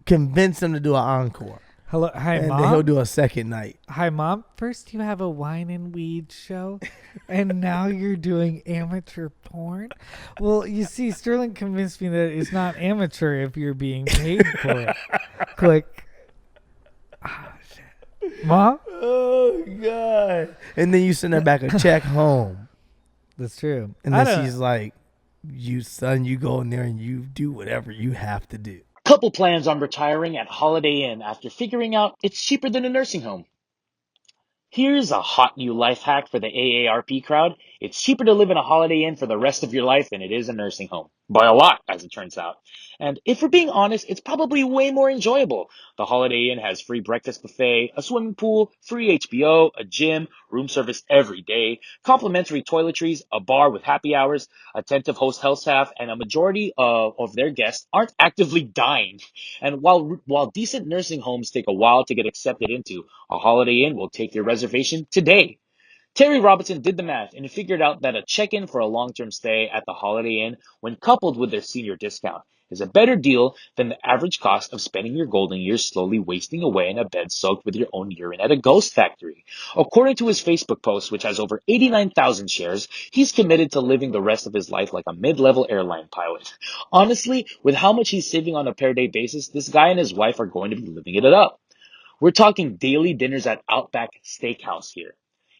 convince him to do an encore. Hello, hi, And Mom. then he'll do a second night. Hi, Mom. First, you have a wine and weed show, and now you're doing amateur porn. Well, you see, Sterling convinced me that it's not amateur if you're being paid for it. Click. Ah, shit. Mom? Oh God! And then you send her back a check home, That's true. and I then don't- she's like, "You son, you go in there and you do whatever you have to do." Couple plans on retiring at Holiday Inn after figuring out it's cheaper than a nursing home. Here's a hot new life hack for the AARP crowd. It's cheaper to live in a Holiday Inn for the rest of your life than it is a nursing home. By a lot, as it turns out. And if we're being honest, it's probably way more enjoyable. The Holiday Inn has free breakfast buffet, a swimming pool, free HBO, a gym, room service every day, complimentary toiletries, a bar with happy hours, attentive host health staff, and a majority of their guests aren't actively dying. And while decent nursing homes take a while to get accepted into, a Holiday Inn will take your reservation today. Terry Robinson did the math and figured out that a check-in for a long-term stay at the Holiday Inn, when coupled with their senior discount, is a better deal than the average cost of spending your golden years slowly wasting away in a bed soaked with your own urine at a ghost factory. According to his Facebook post, which has over 89,000 shares, he's committed to living the rest of his life like a mid-level airline pilot. Honestly, with how much he's saving on a per-day basis, this guy and his wife are going to be living it up. We're talking daily dinners at Outback Steakhouse here.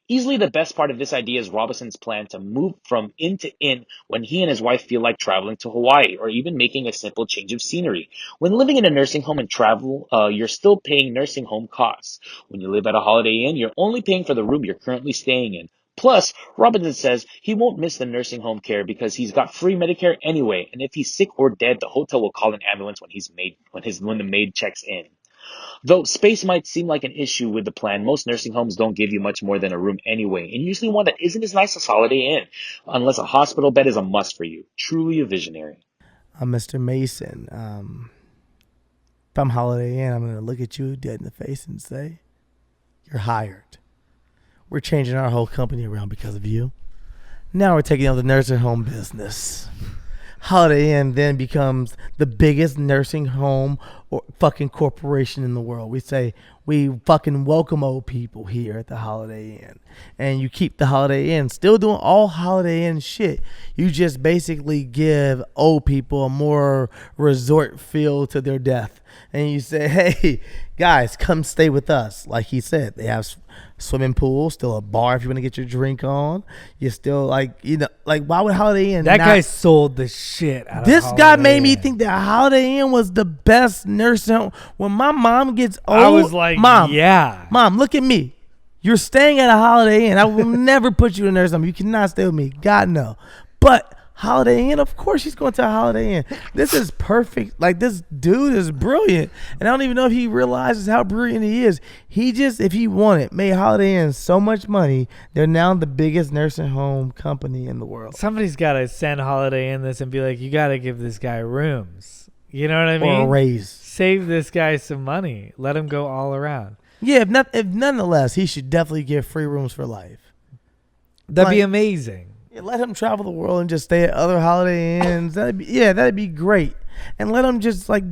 Easily the best part of this idea is Robinson's plan to move from inn to inn when he and his wife feel like traveling to Hawaii or even making a simple change of scenery. When living in a nursing home and travel, you're still paying nursing home costs. When you live at a Holiday Inn, you're only paying for the room you're currently staying in. Plus, Robinson says he won't miss the nursing home care because he's got free Medicare anyway, and if he's sick or dead, the hotel will call an ambulance when the maid checks in. Though space might seem like an issue with the plan, most nursing homes don't give you much more than a room anyway, and usually one that isn't as nice as Holiday Inn, unless a hospital bed is a must for you. Truly a visionary. Mr. Mason, if I'm Holiday Inn, I'm going to look at you dead in the face and say, you're hired. We're changing our whole company around because of you. Now we're taking over the nursing home business. Holiday Inn then becomes the biggest nursing home or fucking corporation in the world. We say we fucking welcome old people here at the Holiday Inn, and you keep the Holiday Inn still doing all Holiday Inn shit. You just basically give old people a more resort feel to their death, and you say, hey guys, come stay with us. Like he said, they have swimming pool, still a bar if you want to get your drink on. You're still like, why would Holiday Inn That not- guy sold the shit out of This guy Holiday made me Inn. think that Holiday Inn was the best nursing home. When my mom gets old, I was like, Mom, yeah. Mom, look at me. You're staying at a Holiday Inn. I will never put you in a nursing home. You cannot stay with me. God, no. But Holiday Inn, of course she's going to a Holiday Inn. This is perfect. Like, this dude is brilliant. And I don't even know if he realizes how brilliant he is. He just, if he wanted, made Holiday Inn so much money, they're now the biggest nursing home company in the world. Somebody's got to send Holiday Inn this and be like, you got to give this guy rooms. You know what I mean? Or a raise. Save this guy some money. Let him go all around. Yeah, if nonetheless, he should definitely get free rooms for life. That'd be Like- amazing. Yeah, let him travel the world and just stay at other Holiday Inns. That'd be great. And let him just like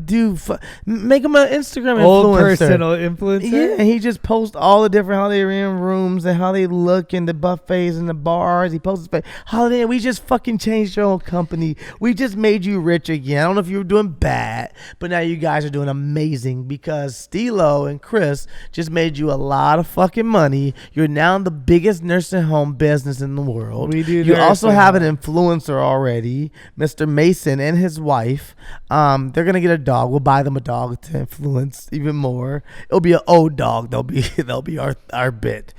make him an Instagram Old influencer. personal influencer. Yeah, and he just posts all the different Holiday Inn rooms and how they look and the buffets and the bars. He posts Holiday Inn. We just fucking changed your whole company. We just made you rich again. I don't know if you were doing bad, but now you guys are doing amazing because Steelo and Chris just made you a lot of fucking money. You're now the biggest nursing home business in the world. We do You also nursing have an home. influencer already, Mr. Mason and his wife. They're gonna get a dog. We'll buy them a dog to influence even more. It'll be an old dog. They'll be our bit.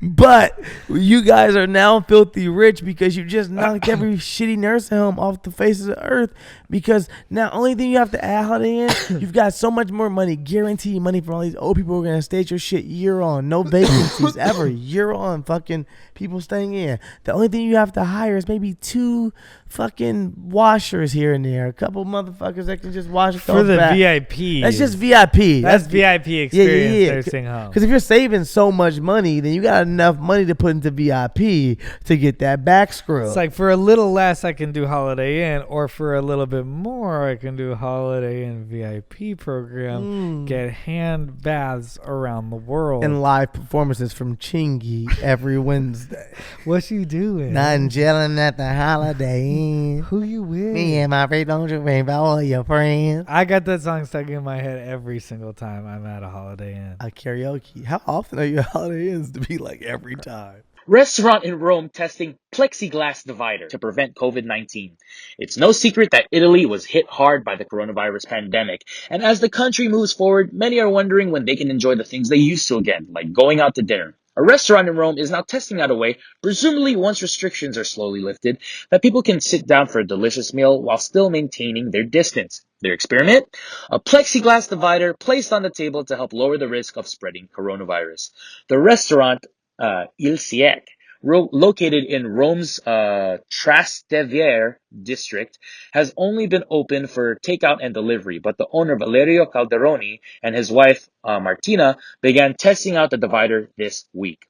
But you guys are now filthy rich because you just knocked every shitty nursing home off the face of the earth. Because now, only thing you have to add Holiday Inn, you've got so much more money, guaranteed money from all these old people who are gonna stay at your shit year on, no vacancies ever, year on, fucking people staying in. The only thing you have to hire is maybe 2 fucking washers here and there, a couple motherfuckers that can just wash for the back. VIP. That's just VIP. That's VIP experience nursing home. Because if you're saving so much money, then you got enough money to put into VIP to get that back scrub. It's like for a little less I can do Holiday Inn, or for a little bit more I can do Holiday Inn VIP program, get hand baths around the world. And live performances from Chingy every Wednesday. What you doing? Not chilling at the Holiday Inn. Who you with? Me and my friend, don't you think about all your friends? I got that song stuck in my head every single time I'm at a Holiday Inn. A karaoke. How often are you at Holiday Inns to be like every time? Restaurant in Rome testing plexiglass divider to prevent COVID-19. It's no secret that Italy was hit hard by the coronavirus pandemic, and as the country moves forward, many are wondering when they can enjoy the things they used to again, like going out to dinner. A restaurant in Rome is now testing out a way, presumably once restrictions are slowly lifted, that people can sit down for a delicious meal while still maintaining their distance. Their experiment? A plexiglass divider placed on the table to help lower the risk of spreading coronavirus. The restaurant, Il Siec, located in Rome's Trastevere district, has only been open for takeout and delivery, but the owner, Valerio Calderoni, and his wife, Martina, began testing out the divider this week.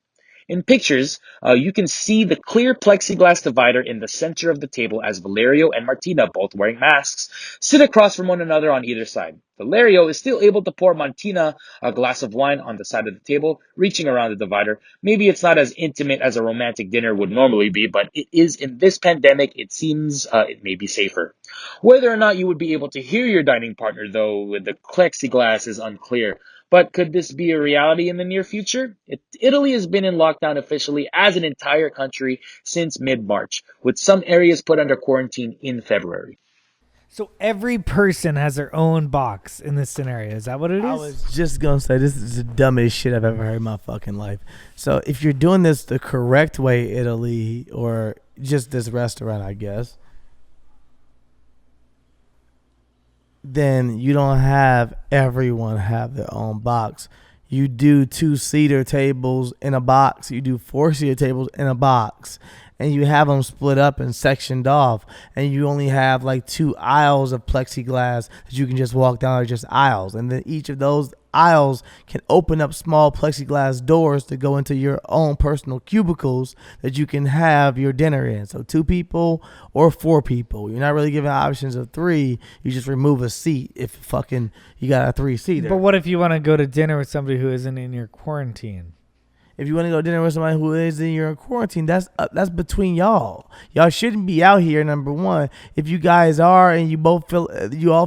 In pictures, you can see the clear plexiglass divider in the center of the table as Valerio and Martina, both wearing masks, sit across from one another on either side. Valerio is still able to pour Martina a glass of wine on the side of the table, reaching around the divider. Maybe it's not as intimate as a romantic dinner would normally be, but it is in this pandemic, it seems it may be safer. Whether or not you would be able to hear your dining partner, though, with the plexiglass is unclear. But could this be a reality in the near future? Italy has been in lockdown officially as an entire country since mid-March, with some areas put under quarantine in February. So every person has their own box in this scenario. Is that what it is? I was just going to say, this is the dumbest shit I've ever heard in my fucking life. So if you're doing this the correct way, Italy, or just this restaurant, I guess, then you don't have everyone have their own box. You do 2-seater tables in a box. You do 4-seater tables in a box. And you have them split up and sectioned off. And you only have like 2 aisles of plexiglass that you can just walk down, or just aisles. And then each of those aisles can open up small plexiglass doors to go into your own personal cubicles that you can have your dinner in. So 2 people or 4 people. You're not really giving options of 3. You just remove a seat if fucking you got a 3-seater. But what if you want to go to dinner with somebody who isn't in your quarantine? If you want to go to dinner with somebody who is in your quarantine, that's between y'all. Y'all shouldn't be out here. Number one, if you guys are and you all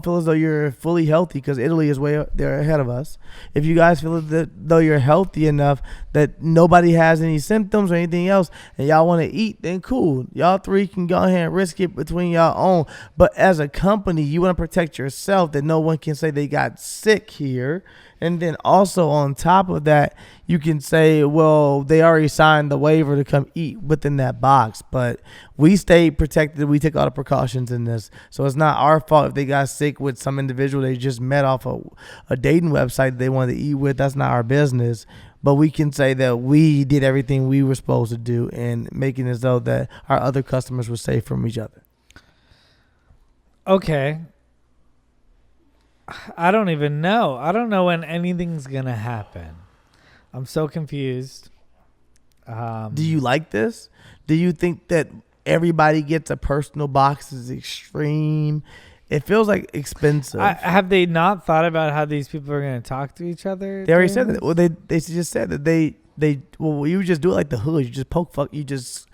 feel as though you're fully healthy, because Italy is they're ahead of us. If you guys feel that though you're healthy enough that nobody has any symptoms or anything else, and y'all want to eat, then cool. Y'all 3 can go ahead and risk it between y'all own. But as a company, you want to protect yourself that no one can say they got sick here. And then also on top of that, you can say, well, they already signed the waiver to come eat within that box. But we stay protected. We take all the precautions in this. So it's not our fault if they got sick with some individual they just met off a dating website they wanted to eat with. That's not our business. But we can say that we did everything we were supposed to do and making it as though that our other customers were safe from each other. Okay. I don't even know. I don't know when anything's going to happen. I'm so confused. Do you like this? Do you think that everybody gets a personal box is extreme? It feels like expensive. Have they not thought about how these people are going to talk to each other? They already said that. Well, they just said that you just do it like the hood. You just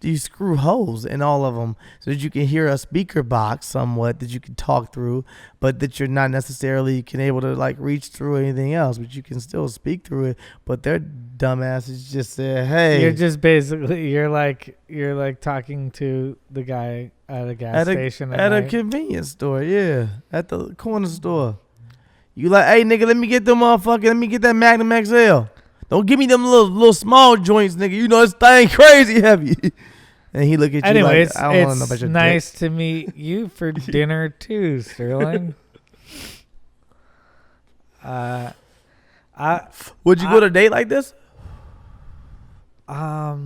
you screw holes in all of them so that you can hear a speaker box somewhat that you can talk through, but that you're not necessarily able to like reach through anything else, but you can still speak through it. But their dumbasses just said, hey, you're just basically, you're like talking to the guy at a gas station at a convenience store. Yeah. At the corner store. You like, hey nigga, let me get them motherfucker. Let me get that Magnum XL. Don't give me them little small joints, nigga. You know this thing crazy heavy. And he look at you Anyway, like, I don't want to know about it's your nice dick. to meet you for dinner too, Sterling. Would you go to a date like this? I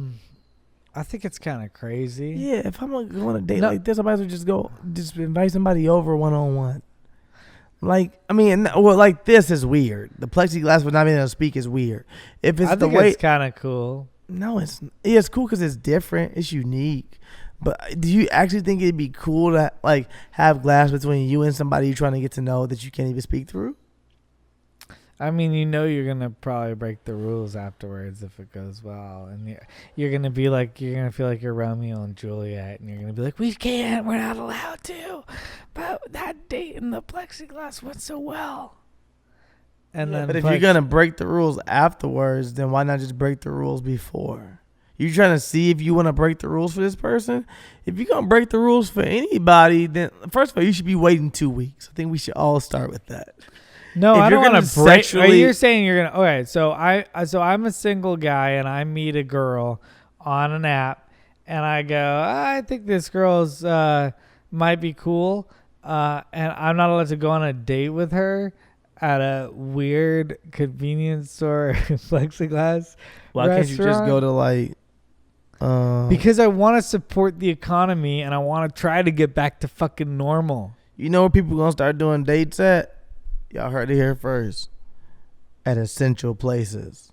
think it's kind of crazy. Yeah, if I'm gonna go on a date like this, I might as well just invite somebody over one-on-one. Like, I mean, well, like this is weird. The plexiglass with not being able to speak is weird. If it's I the think way, it's kind of cool. no, it's cool because it's different, it's unique. But do you actually think it'd be cool to like have glass between you and somebody you're trying to get to know that you can't even speak through? I mean, you know, you're gonna probably break the rules afterwards if it goes well, and you're gonna be like, you're gonna feel like you're Romeo and Juliet, and you're gonna be like, we're not allowed to, but that date in the plexiglass went so well. And then, but if you're gonna break the rules afterwards, then why not just break the rules before? You trying to see if you want to break the rules for this person? If you're gonna break the rules for anybody, then first of all, you should be waiting 2 weeks. I think we should all start with that. No, if I don't you're want to gonna break. sexually- You're saying you're gonna. Okay, so I'm a single guy and I meet a girl on an app, and I go, I think this girl's might be cool, and I'm not allowed to go on a date with her at a weird convenience store plexiglass. Why can't you just go to like? Because I want to support the economy and I want to try to get back to fucking normal. You know where people gonna start doing dates at? Y'all heard it here first. At essential places.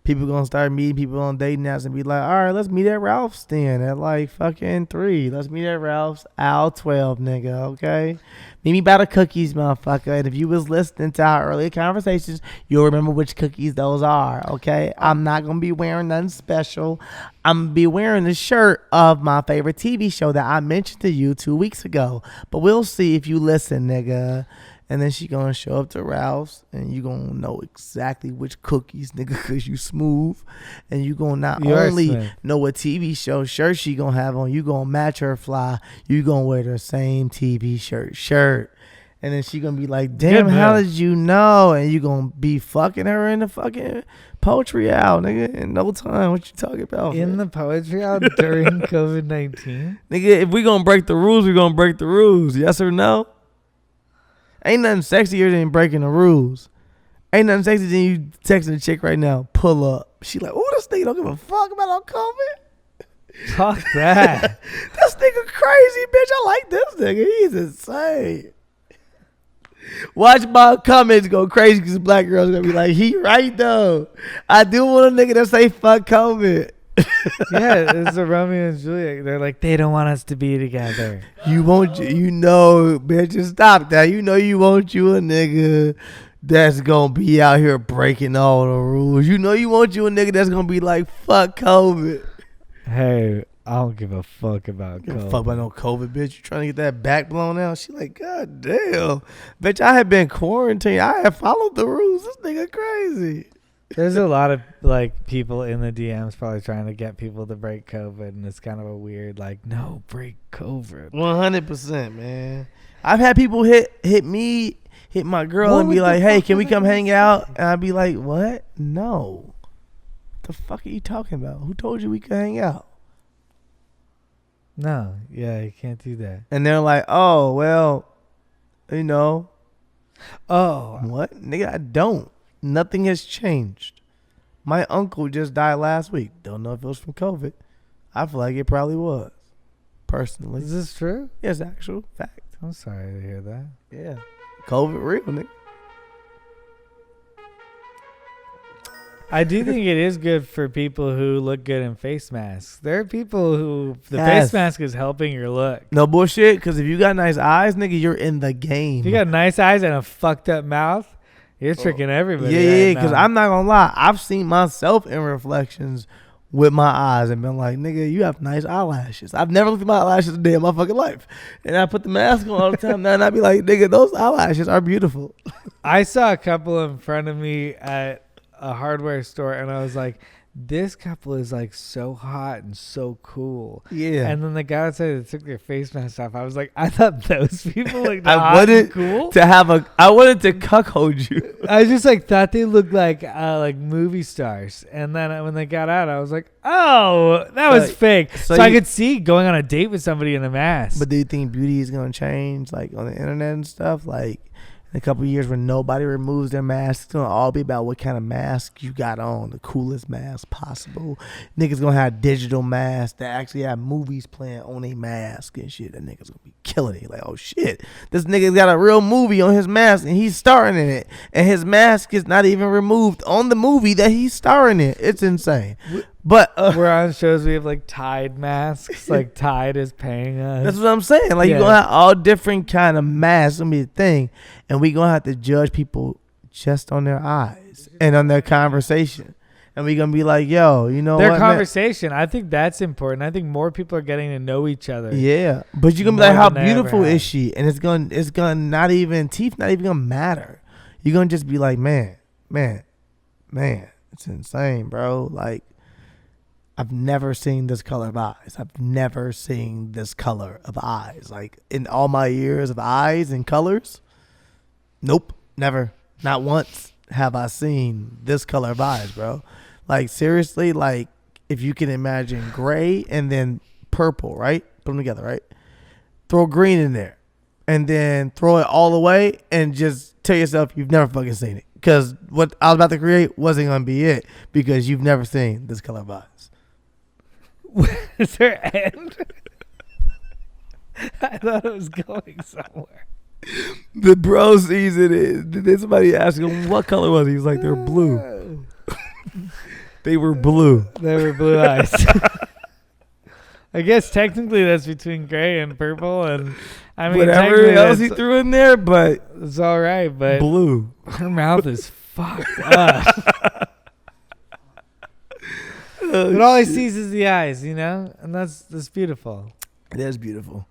People gonna start meeting people on dating apps and be like, all right, let's meet at Ralph's then at like fucking 3. Let's meet at Ralph's aisle 12, nigga, okay? Meet me by the cookies, motherfucker. And if you was listening to our earlier conversations, you'll remember which cookies those are, okay? I'm not gonna be wearing nothing special. I'm gonna be wearing the shirt of my favorite TV show that I mentioned to you 2 weeks ago. But we'll see if you listen, nigga. And then she gonna show up to Ralph's, and you gonna know exactly which cookies, nigga, because you smooth. And you gonna not only know what TV show shirt she gonna have on, you gonna match her fly. You gonna wear the same TV shirt. And then she gonna be like, damn, how did you know? And you gonna be fucking her in the fucking poetry out, nigga, in no time. What you talking about? In the poetry out during COVID-19? Nigga, if we gonna break the rules, we gonna break the rules. Yes or no? Ain't nothing sexier than breaking the rules. Ain't nothing sexier than you texting a chick right now. Pull up. She like, oh, this nigga don't give a fuck about on COVID. Fuck that. This nigga crazy, bitch. I like this nigga. He's insane. Watch my comments go crazy because black girls gonna be like, he right though. I do want a nigga that say fuck COVID. Yeah, it's a Romeo and Juliet. They're like, they don't want us to be together. You want, you know, bitch, just stop that. You know you want you a nigga that's gonna be out here breaking all the rules. You know you want you a nigga that's gonna be like, fuck COVID. Hey, I don't give a fuck about Give a COVID. fuck about no COVID, bitch. You trying to get that back blown out? She like, God damn. Bitch, I have been quarantined. I have followed the rules. This nigga crazy. There's a lot of like people in the DMs probably trying to get people to break COVID, and it's kind of a weird like, no, break COVID. 100%, man. I've had people hit my girl and be like, hey, can we come hang out? And I'd be like, what? No. What the fuck are you talking about? Who told you we could hang out? No, yeah, you can't do that. And they're like, oh, well, you know. Oh, What? Nigga, I don't. Nothing has changed. My uncle just died last week. Don't know if it was from COVID. I feel like it probably was. Personally. is this true? Yes, actual fact. I'm sorry to hear that. Yeah. COVID real, nigga. I do think it is good for people who look good in face masks. There are people who the Yes. face mask is helping your look. No bullshit, because if you got nice eyes, nigga, you're in the game. If you got nice eyes and a fucked up mouth, you're tricking everybody. Yeah, right because now. I'm not gonna lie. I've seen myself in reflections with my eyes and been like, nigga, you have nice eyelashes. I've never looked at my eyelashes a day in my fucking life. And I put the mask on all the time now, and I be like, nigga, those eyelashes are beautiful. I saw a couple in front of me at a hardware store, and I was like, this couple is like so hot and so cool. Yeah. And then the guy outside that took their face mask off, I was like, I thought those people looked I hot wanted and cool. I wanted to cuckold you. I just like thought they looked like movie stars. And then when they got out, I was like, oh, that was fake. So I could see going on a date with somebody in a mask. But do you think beauty is going to change, like, on the internet and stuff? Like, in a couple of years when nobody removes their mask, it's going to all be about what kind of mask you got on, the coolest mask possible. Niggas going to have digital masks that actually have movies playing on a mask and shit. That nigga's going to be killing it. Like, oh, shit. This nigga's got a real movie on his mask and he's starring in it. And his mask is not even removed on the movie that he's starring in. It's insane. But we're on shows, we have like Tide masks. Like Tide is paying us. That's what I'm saying. Like, you're going to have all different kind of masks. It's going to be a thing. And we're going to have to judge people just on their eyes and on their conversation. And we're going to be like, yo, you know their what, conversation. Man? I think that's important. I think more people are getting to know each other. Yeah. But you're going to be like, how beautiful is she? And it's going to not even, teeth not even going to matter. You're going to just be like, man, it's insane, bro. Like, I've never seen this color of eyes. I've never seen this color of eyes. Like, in all my years of eyes and colors, nope, never. Not once have I seen this color of eyes, bro. Like, seriously, like, if you can imagine gray and then purple, right? Put them together, right? Throw green in there. And then throw it all away and just tell yourself you've never fucking seen it. Because what I was about to create wasn't going to be it because you've never seen this color of eyes. Is there end? I thought it was going somewhere. The bro sees it. Then somebody asked him, what color was he? He's like, they're blue. They were blue. They were blue eyes. I guess technically that's between gray and purple. And I mean, whatever else he threw in there, but it's all right. But blue. Her mouth is fucked up. But all he sees is the eyes, you know? And that's beautiful. It is beautiful.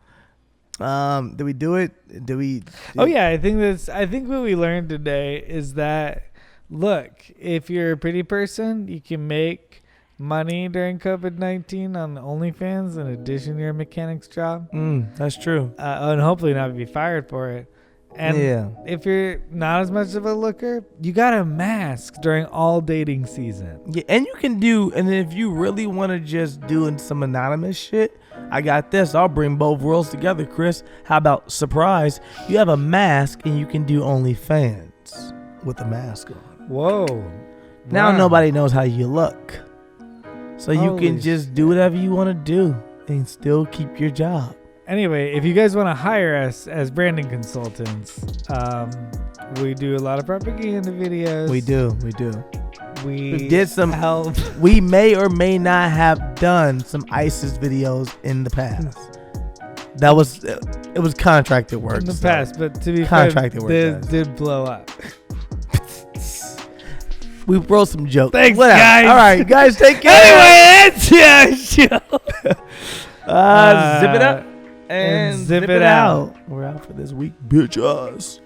Did we do it? Oh yeah, I think what we learned today is that, look, if you're a pretty person, you can make money during COVID-19 on OnlyFans in addition to your mechanic's job. That's true. And hopefully not be fired for it. And if you're not as much of a looker, you got a mask during all dating season. Yeah, and you can do, and if you really want to just do some anonymous shit, I got this. I'll bring both worlds together, Chris. How about surprise? You have a mask and you can do OnlyFans with a mask on. Whoa. Now nobody knows how you look. So you can just do whatever you want to do and still keep your job. Anyway, if you guys want to hire us as branding consultants, we do a lot of propaganda videos. We do. We did some help. We may or may not have done some ISIS videos in the past. It was contracted work. In the past, but to be contracted fair, work did blow up. We wrote some jokes. Thanks, guys. All right, guys, take care. Anyway, that's your show. Zip it up. And zip it out. We're out for this week, bitches.